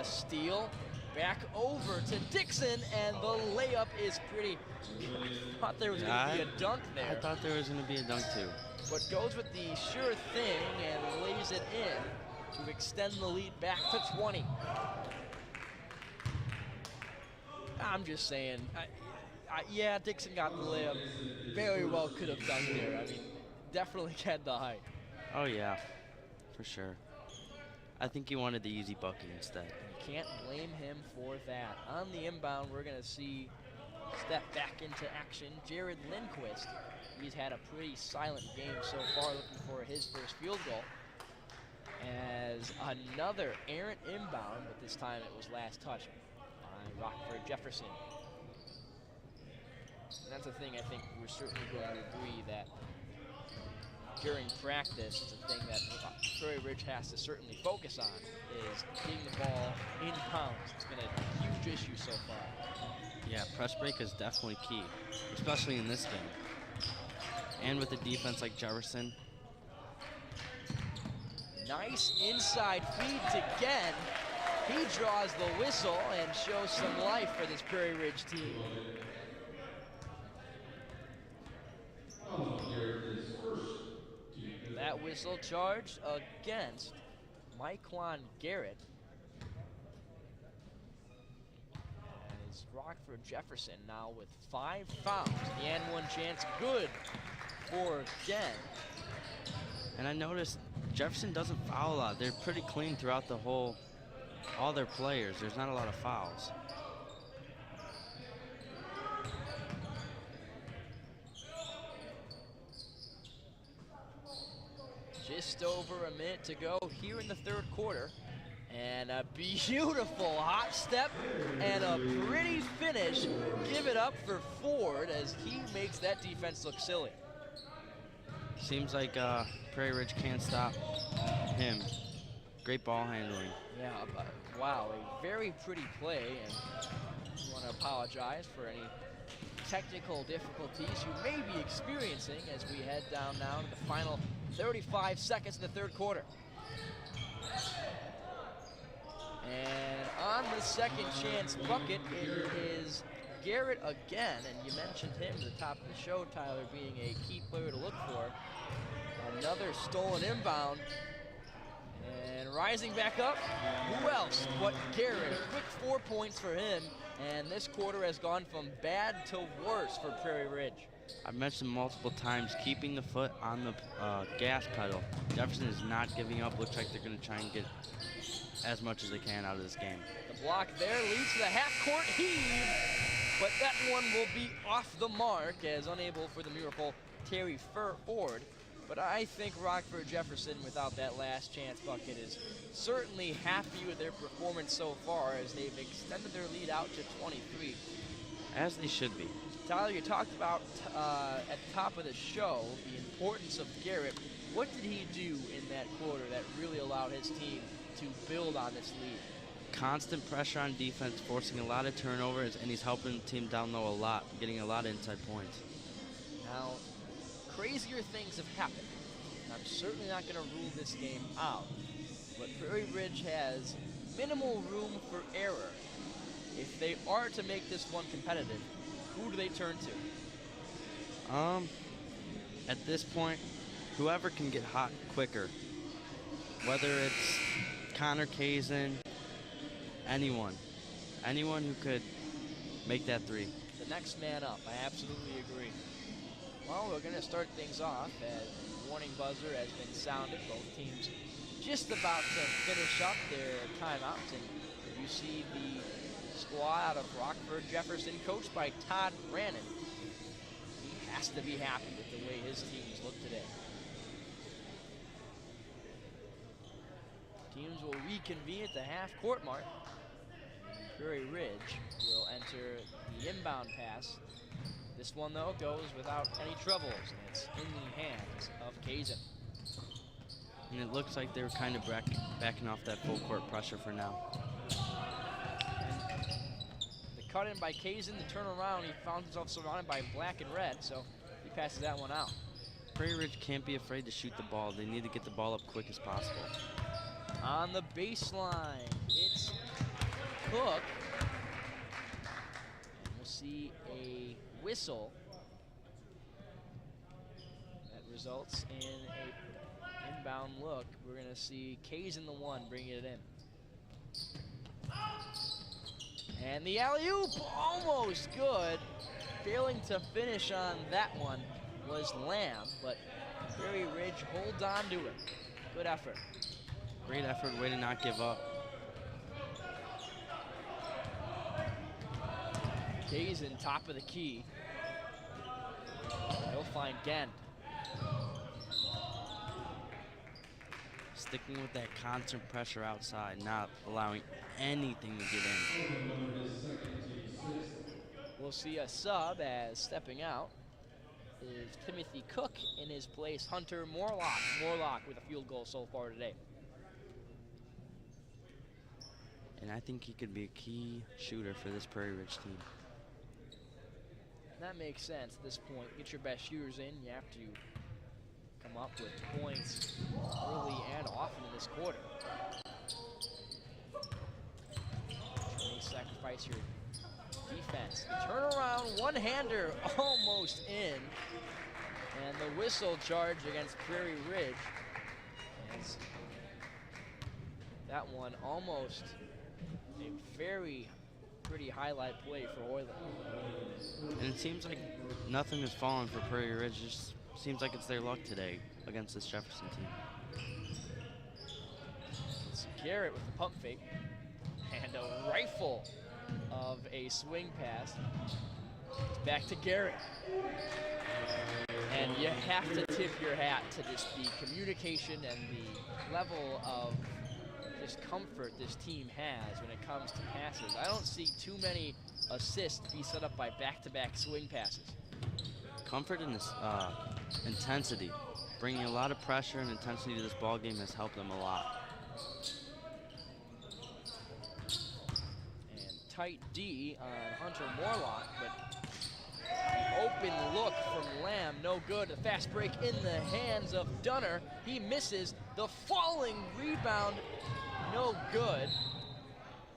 Steal. Back over to Dixon, and the layup is pretty. I thought there was going to be a dunk there. I thought there was going to be a dunk too. But goes with the sure thing and lays it in to extend the lead back to 20. I'm just saying, yeah, Dixon got the layup. Very well could have done there. I mean, definitely had the height. Oh yeah, for sure. I think he wanted the easy bucket instead. Can't blame him for that. On the inbound, we're going to see step back into action Jared Lindquist. He's had a pretty silent game so far, looking for his first field goal. As another errant inbound, but this time it was last touch by Rockford Jefferson. And that's the thing I think we're certainly going to agree that during practice, it's a thing that Prairie Ridge has to certainly focus on, is getting the ball in bounds. It's been a huge issue so far. Yeah, press break is definitely key, especially in this game. And with a defense like Jefferson. Nice inside feed to Genn. He draws the whistle and shows some life for this Prairie Ridge team. That whistle charged against Myquan Garrett. As Rockford Jefferson now with 5 fouls. The and one chance good for Genn. And I noticed Jefferson doesn't foul a lot. They're pretty clean throughout the whole, all their players. There's not a lot of fouls. Just over a minute to go here in the third quarter. And a beautiful hop step and a pretty finish. Give it up for Ford as he makes that defense look silly. Seems like Prairie Ridge can't stop him. Great ball handling. Yeah, but wow, a very pretty play. And I want to apologize for any technical difficulties you may be experiencing as we head down now to the final 35 seconds in the third quarter. And on the second chance bucket, it is Garrett again, and you mentioned him at the top of the show, Tyler, being a key player to look for. Another stolen inbound, and rising back up, who else but Garrett? A quick 4 points for him, and this quarter has gone from bad to worse for Prairie Ridge. I've mentioned multiple times, keeping the foot on the gas pedal. Jefferson is not giving up. Looks like they're going to try and get as much as they can out of this game. The block there leads to the half-court heave, but that one will be off the mark as unable for the miracle Terry Ford. But I think Rockford Jefferson, without that last chance bucket, is certainly happy with their performance so far as they've extended their lead out to 23. As they should be. Tyler, you talked about at the top of the show the importance of Garrett. What did he do in that quarter that really allowed his team to build on this lead? Constant pressure on defense, forcing a lot of turnovers, and he's helping the team down low a lot, getting a lot of inside points. Now, crazier things have happened. I'm certainly not going to rule this game out, but Prairie Ridge has minimal room for error. If they are to make this one competitive, who do they turn to? At this point, whoever can get hot quicker, whether it's Connor Kazin, anyone who could make that three. The next man up, I absolutely agree. Well, we're going to start things off as the warning buzzer has been sounded. Both teams just about to finish up their timeouts, and you see the squad out of Rockford Jefferson, coached by Todd Brannon. He has to be happy with the way his teams look today. Teams will reconvene at the half-court mark. Prairie Ridge will enter the inbound pass. This one, though, goes without any troubles, and it's in the hands of Kazin. And it looks like they're kind of backing off that full court pressure for now. And the cut in by Kazin, the turnaround, he found himself surrounded by black and red, so he passes that one out. Prairie Ridge can't be afraid to shoot the ball. They need to get the ball up quick as possible. On the baseline, it's Cook. And we'll see a whistle that results in a inbound look. We're going to see Kazin the one bringing it in. And the alley-oop, almost good. Failing to finish on that one was Lamb, but Prairie Ridge holds on to it. Good effort. Great effort, way to not give up. Kazin, top of the key. He'll find Gent. Sticking with that constant pressure outside, not allowing anything to get in. We'll see a sub as stepping out is Timothy Cook. In his place, Hunter Morlock. Morlock with a field goal so far today. And I think he could be a key shooter for this Prairie Ridge team. That makes sense at this point. Get your best shooters in. You have to come up with points early and often in this quarter. You may sacrifice your defense. The turnaround one-hander almost in. And the whistle charge against Prairie Ridge. As that one almost a very pretty highlight play for Oyland. And it seems like nothing has fallen for Prairie Ridge. It just seems like it's their luck today against this Jefferson team. It's Garrett with the pump fake and a rifle of a swing pass. It's back to Garrett. And you have to tip your hat to just the communication and the level of just comfort this team has when it comes to passes. I don't see too many assists be set up by back-to-back swing passes. Comfort and this intensity, bringing a lot of pressure and intensity to this ball game has helped them a lot. And tight D on Hunter Morlock, but the open look from Lamb, no good. A fast break in the hands of Dunner. He misses. The falling rebound, no good.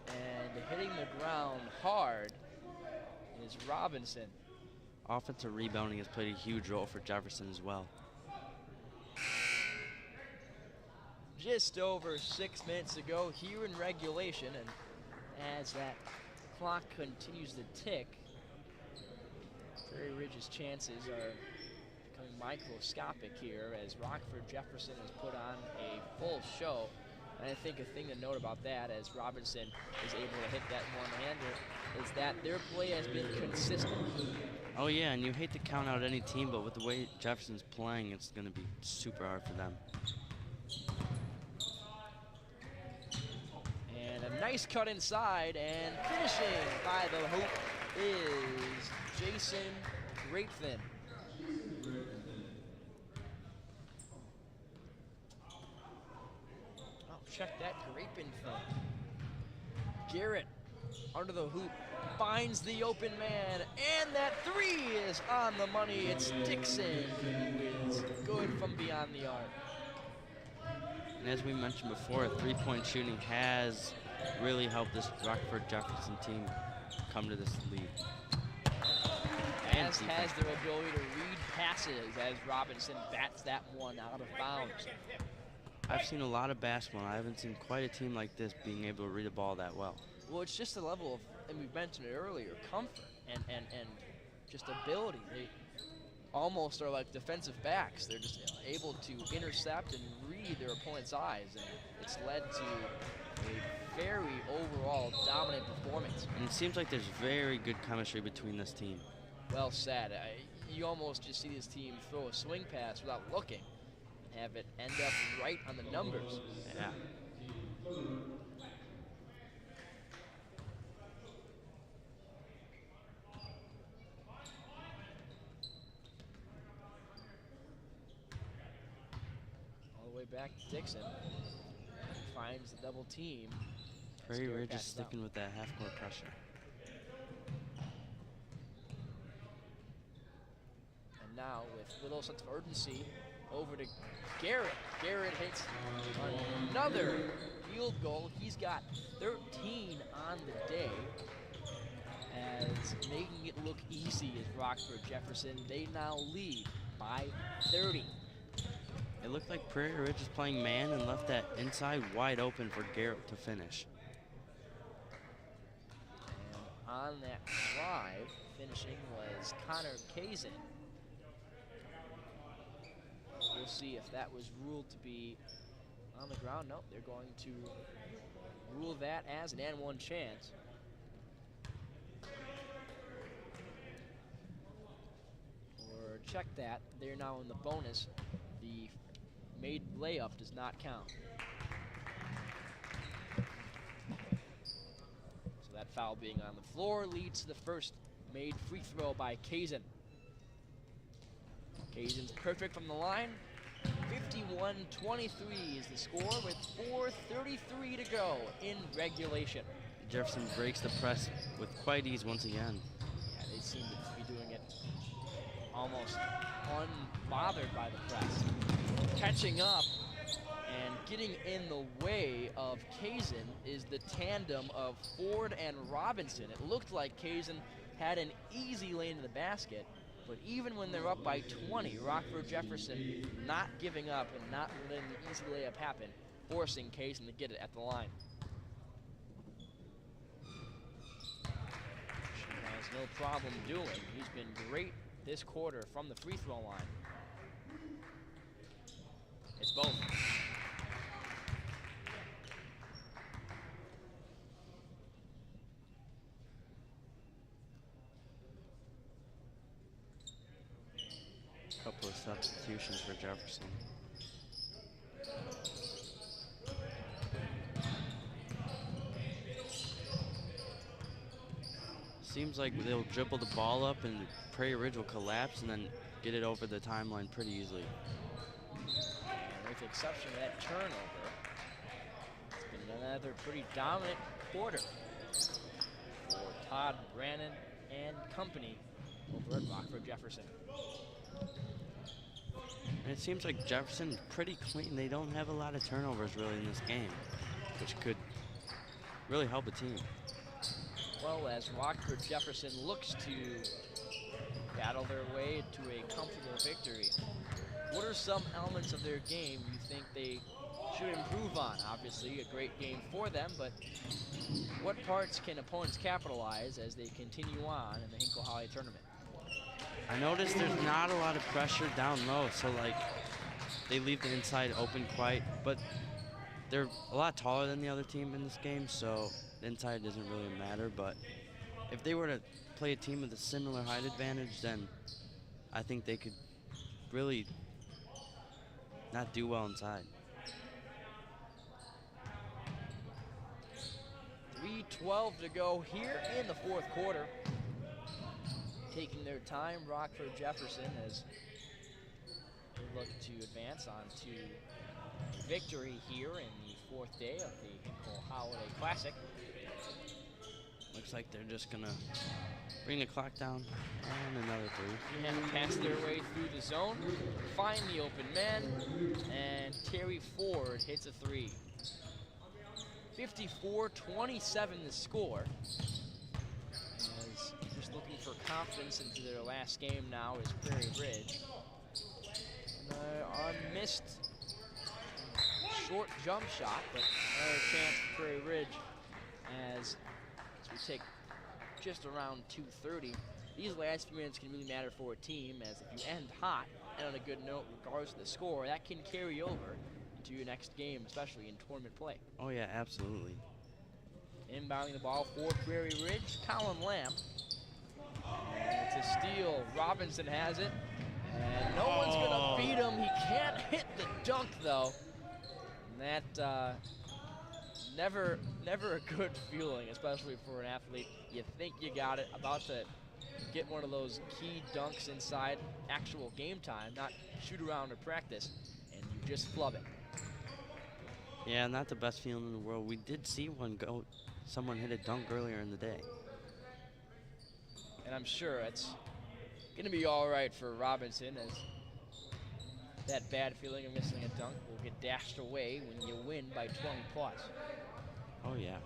And hitting the ground hard is Robinson. Offensive rebounding has played a huge role for Jefferson as well. Just over 6 minutes to go here in regulation, and as that clock continues to tick, Prairie Ridge's chances are becoming microscopic here as Rockford Jefferson has put on a full show And I think a thing to note about that, as Robinson is able to hit that one-hander, is that their play has been consistent. Oh yeah, and you hate to count out any team, but with the way Jefferson's playing, it's going to be super hard for them. And a nice cut inside, and finishing by the hoop is Jason Grapefin. Oh, check that Grapefin thing. Garrett under the hoop finds the open man, and that three is on the money. It's Dixon who is good from beyond the arc. And as we mentioned before, three-point shooting has really helped this Rockford Jefferson team come to this lead. As has their ability to read passes as Robinson bats that one out of bounds. I've seen a lot of basketball, and I haven't seen quite a team like this being able to read a ball that well. Well, it's just a level of, and we mentioned it earlier, comfort and just ability. They almost are like defensive backs. They're just able to intercept and read their opponent's eyes, and it's led to a very overall dominant performance. And it seems like there's very good chemistry between this team. Well said. You almost just see this team throw a swing pass without looking and have it end up right on the numbers. Yeah. All the way back to Dixon. He finds the double team. Prairie Ridge is sticking with that half-court pressure. And now with little sense of urgency, over to Garrett. Garrett hits another field goal. He's got 13 on the day, as making it look easy is Rockford Jefferson. They now lead by 30. It looked like Prairie Ridge is playing man and left that inside wide open for Garrett to finish. And on that drive, finishing was Connor Kazin. We'll see if that was ruled to be on the ground. Nope, they're going to rule that as an and one chance. Or check that. They're now in the bonus. The made layup does not count. So that foul being on the floor leads to the first made free throw by Kazin. Kazan's perfect from the line. 51-23 is the score with 4:33 to go in regulation. Jefferson breaks the press with quite ease once again. Yeah, they seem to be doing it almost unbothered by the press. Catching up and getting in the way of Kazin is the tandem of Ford and Robinson. It looked like Kazin had an easy lane to the basket, but even when they're up by 20, Rockford Jefferson not giving up and not letting the easy layup happen, forcing Kazin to get it at the line. She has no problem doing. He's been great this quarter from the free throw line. It's both. Couple of substitutions for Jefferson. Seems like they'll dribble the ball up and Prairie Ridge will collapse and then get it over the timeline pretty easily. And with the exception of that turnover, it's been another pretty dominant quarter for Todd Brannon and company over at Rockford Jefferson. And it seems like Jefferson's pretty clean. They don't have a lot of turnovers really in this game, which could really help a team. Well, as Rockford Jefferson looks to battle their way to a comfortable victory, what are some elements of their game you think they should improve on? Obviously, a great game for them, but what parts can opponents capitalize as they continue on in the Hinkle Holiday Tournament? I noticed there's not a lot of pressure down low, so like they leave the inside open quite, but they're a lot taller than the other team in this game, so inside doesn't really matter. But if they were to play a team with a similar height advantage, then I think they could really not do well inside. 3:12 to go here in the fourth quarter. Taking their time, Rockford Jefferson, as they look to advance on to victory here in the fourth day of the Hinkle Holiday Classic. Looks like they're just gonna bring the clock down and another three. And pass their way through the zone, find the open man, and Terry Ford hits a three. 54-27 the score. As just looking for confidence into their last game now is Prairie Ridge. And unmissed short jump shot, but another chance for Prairie Ridge as we take just around 2:30. These last few minutes can really matter for a team, as if you end hot and on a good note regardless of the score, that can carry over into your next game, especially in tournament play. Oh yeah, absolutely. Inbounding the ball for Prairie Ridge, Colin Lamb. And it's a steal. Robinson has it. And no one's gonna beat him. He can't hit the dunk though. And that never a good feeling, especially for an athlete. You think you got it, about to get one of those key dunks inside actual game time, not shoot around or practice, and you just flub it. Yeah, not the best feeling in the world. We did see someone hit a dunk earlier in the day. And I'm sure it's gonna be all right for Robinson, as that bad feeling of missing a dunk will get dashed away when you win by 20 plus. Oh yeah.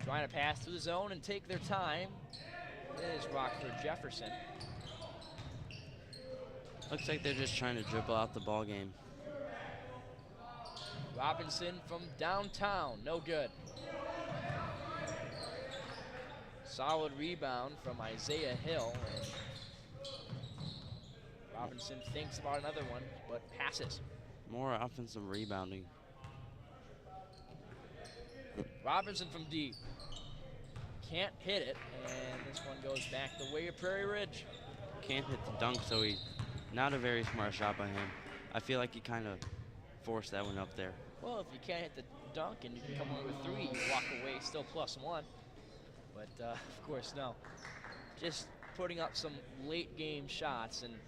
Trying to pass through the zone and take their time is Rockford Jefferson. Looks like they're just trying to dribble out the ball game. Robinson from downtown, no good. Solid rebound from Isaiah Hill. And Robinson thinks about another one, but passes. More offensive rebounding. Robinson from deep. Can't hit it, and this one goes back the way of Prairie Ridge. Can't hit the dunk, so not a very smart shot by him. I feel like he kind of forced that one up there. Well, if you can't hit the dunk and you can come away with three, you walk away still +1. But of course, no. Just putting up some late game shots, and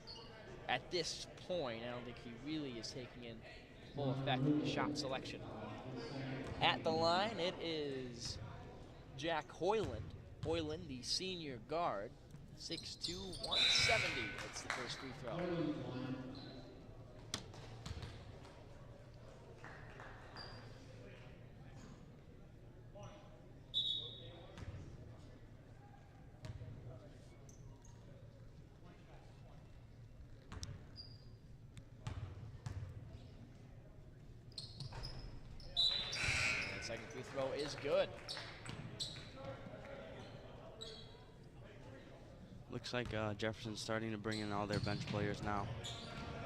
at this point, I don't think he really is taking in full effect of the shot selection. At the line, it is Jack Hoyland. Hoyland, the senior guard, 6'2", 170. That's the first free throw. Second free throw is good. Looks like Jefferson's starting to bring in all their bench players now,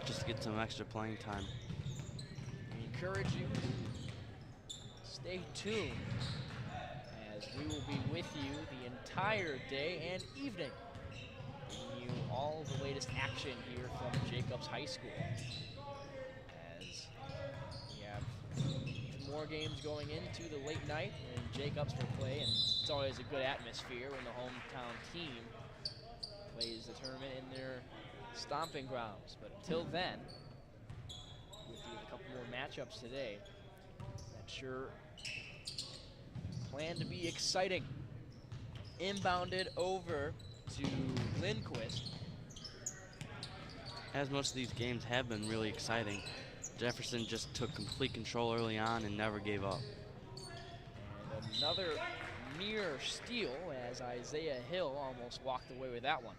just to get some extra playing time. We encourage you to stay tuned, as we will be with you the entire day and evening, bringing you all the latest action here from Jacobs High School. As we have more games going into the late night when Jacobs will play, and it's always a good atmosphere when the hometown team plays the tournament in their stomping grounds. But until then, with a couple more matchups today, that sure plan to be exciting. Inbounded over to Lindquist. As most of these games have been really exciting, Jefferson just took complete control early on and never gave up. And another near steal, as Isaiah Hill almost walked away with that one.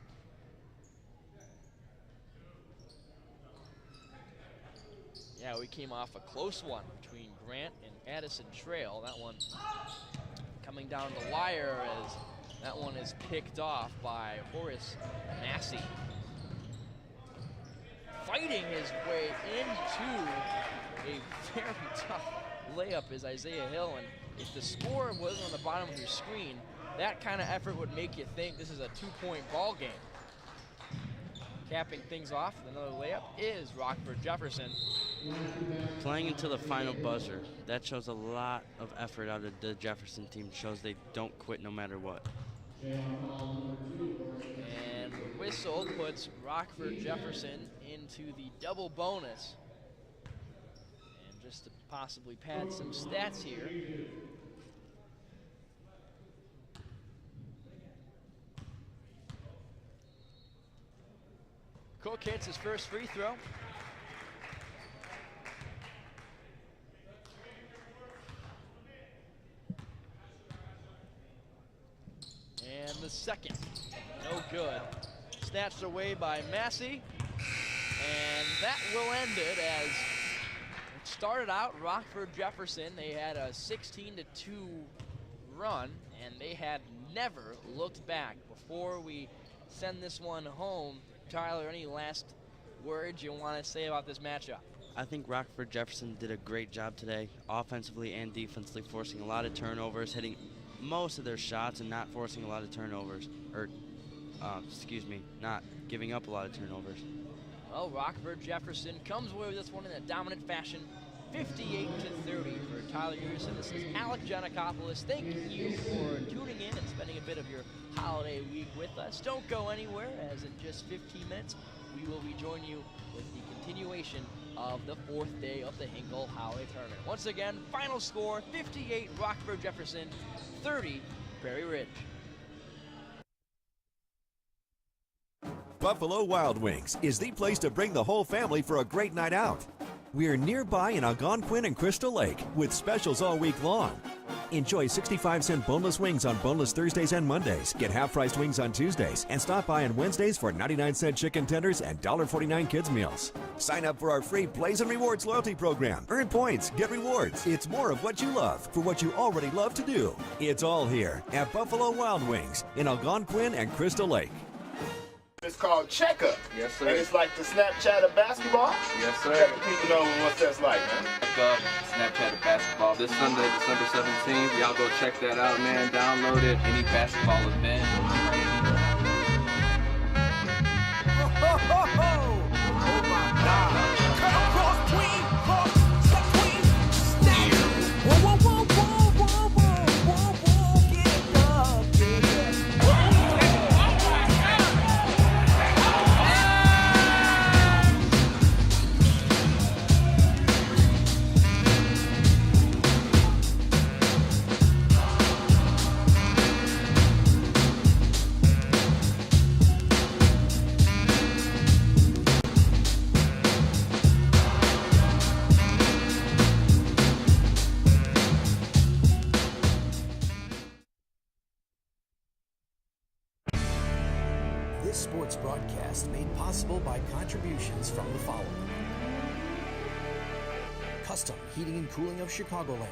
Yeah, we came off a close one between Grant and Addison Trail. That one coming down the wire, as that one is picked off by Horace Massey. Fighting his way into a very tough layup is Isaiah Hill, and if the score wasn't on the bottom of your screen, that kind of effort would make you think this is a 2-point ball game. Capping things off with another layup is Rockford Jefferson. Playing until the final buzzer, that shows a lot of effort out of the Jefferson team. Shows they don't quit no matter what. And the whistle puts Rockford Jefferson into the double bonus. And just to possibly pad some stats here, Cook hits his first free throw. And the second, no good. Snatched away by Massey. And that will end it as it started out Rockford Jefferson. They had a 16-2 run, and they had never looked back. Before we send this one home, Tyler, any last words you want to say about this matchup? I think Rockford Jefferson did a great job today, offensively and defensively, forcing a lot of turnovers, hitting most of their shots and not forcing a lot of turnovers, or not giving up a lot of turnovers. Well, Rockford Jefferson comes away with this one in a dominant fashion, 58-30 for Tyler Uderson. This is Alec Giannakopoulos. Thank you for tuning in and spending a bit of your holiday week with us. Don't go anywhere, as in just 15 minutes, we will rejoin you with the continuation of the 4th day of the Hinkle Holiday Tournament. Once again, final score, 58 Rockford Jefferson, 30 Prairie Ridge. Buffalo Wild Wings is the place to bring the whole family for a great night out. We're nearby in ALGONQUIN and Crystal Lake with specials all week long. Enjoy 65-cent boneless wings on boneless Thursdays and Mondays. Get half-priced wings on Tuesdays. And stop by on Wednesdays for 99-cent chicken tenders and $1.49 kids meals. Sign up for our free Plays and Rewards loyalty program. Earn points, get rewards. It's more of what you love for what you already love to do. It's all here at Buffalo Wild Wings in ALGONQUIN and Crystal Lake. It's called checkup. Yes, sir. And it's like the Snapchat of basketball. Yes, sir. Let the people know what that's like, man. Check up Snapchat of basketball this Sunday, December 17th. Y'all go check that out, man. Download it. Any basketball event. Oh my God! Cross queen, step queen, snap! Whoa, whoa, whoa, whoa, whoa, whoa, whoa, whoa, get up, get up. This sports broadcast made possible by contributions from the following. Custom Heating and Cooling of Chicagoland.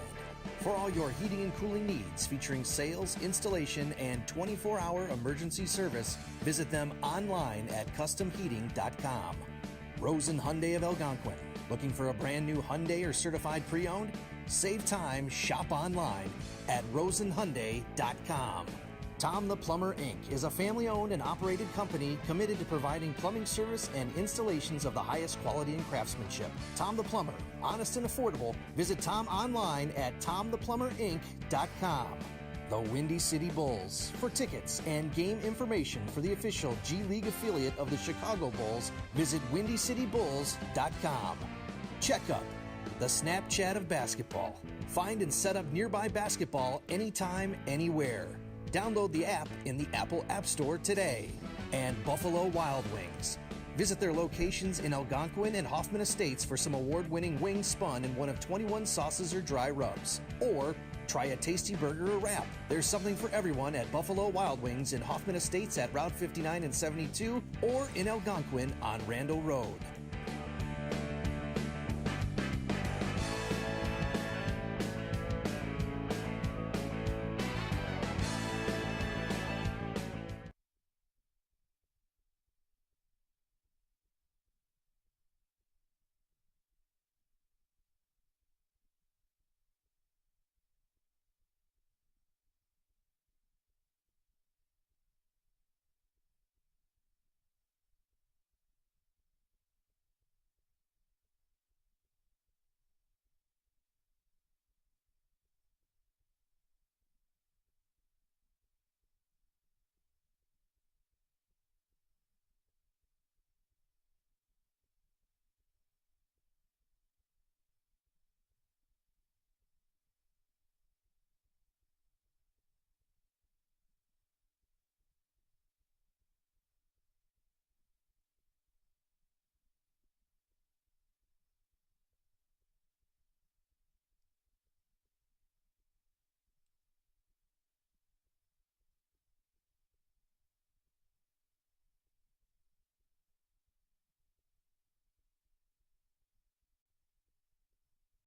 For all your heating and cooling needs, featuring sales, installation, and 24-hour emergency service, visit them online at customheating.com. Rosen Hyundai of Algonquin. Looking for a brand new Hyundai or certified pre-owned? Save time, shop online at rosenhyundai.com. Tom the Plumber, Inc. is a family-owned and operated company committed to providing plumbing service and installations of the highest quality and craftsmanship. Tom the Plumber, honest and affordable. Visit Tom online at tomtheplumberinc.com. The Windy City Bulls. For tickets and game information for the official G League affiliate of the Chicago Bulls, visit windycitybulls.com. Checkup, the Snapchat of basketball. Find and set up nearby basketball anytime, anywhere. Download the app in the Apple App Store today. And Buffalo Wild Wings. Visit their locations in Algonquin and Hoffman Estates for some award-winning wings spun in one of 21 sauces or dry rubs. Or try a tasty burger or wrap. There's something for everyone at Buffalo Wild Wings in Hoffman Estates at Route 59 and 72 or in Algonquin on Randall Road.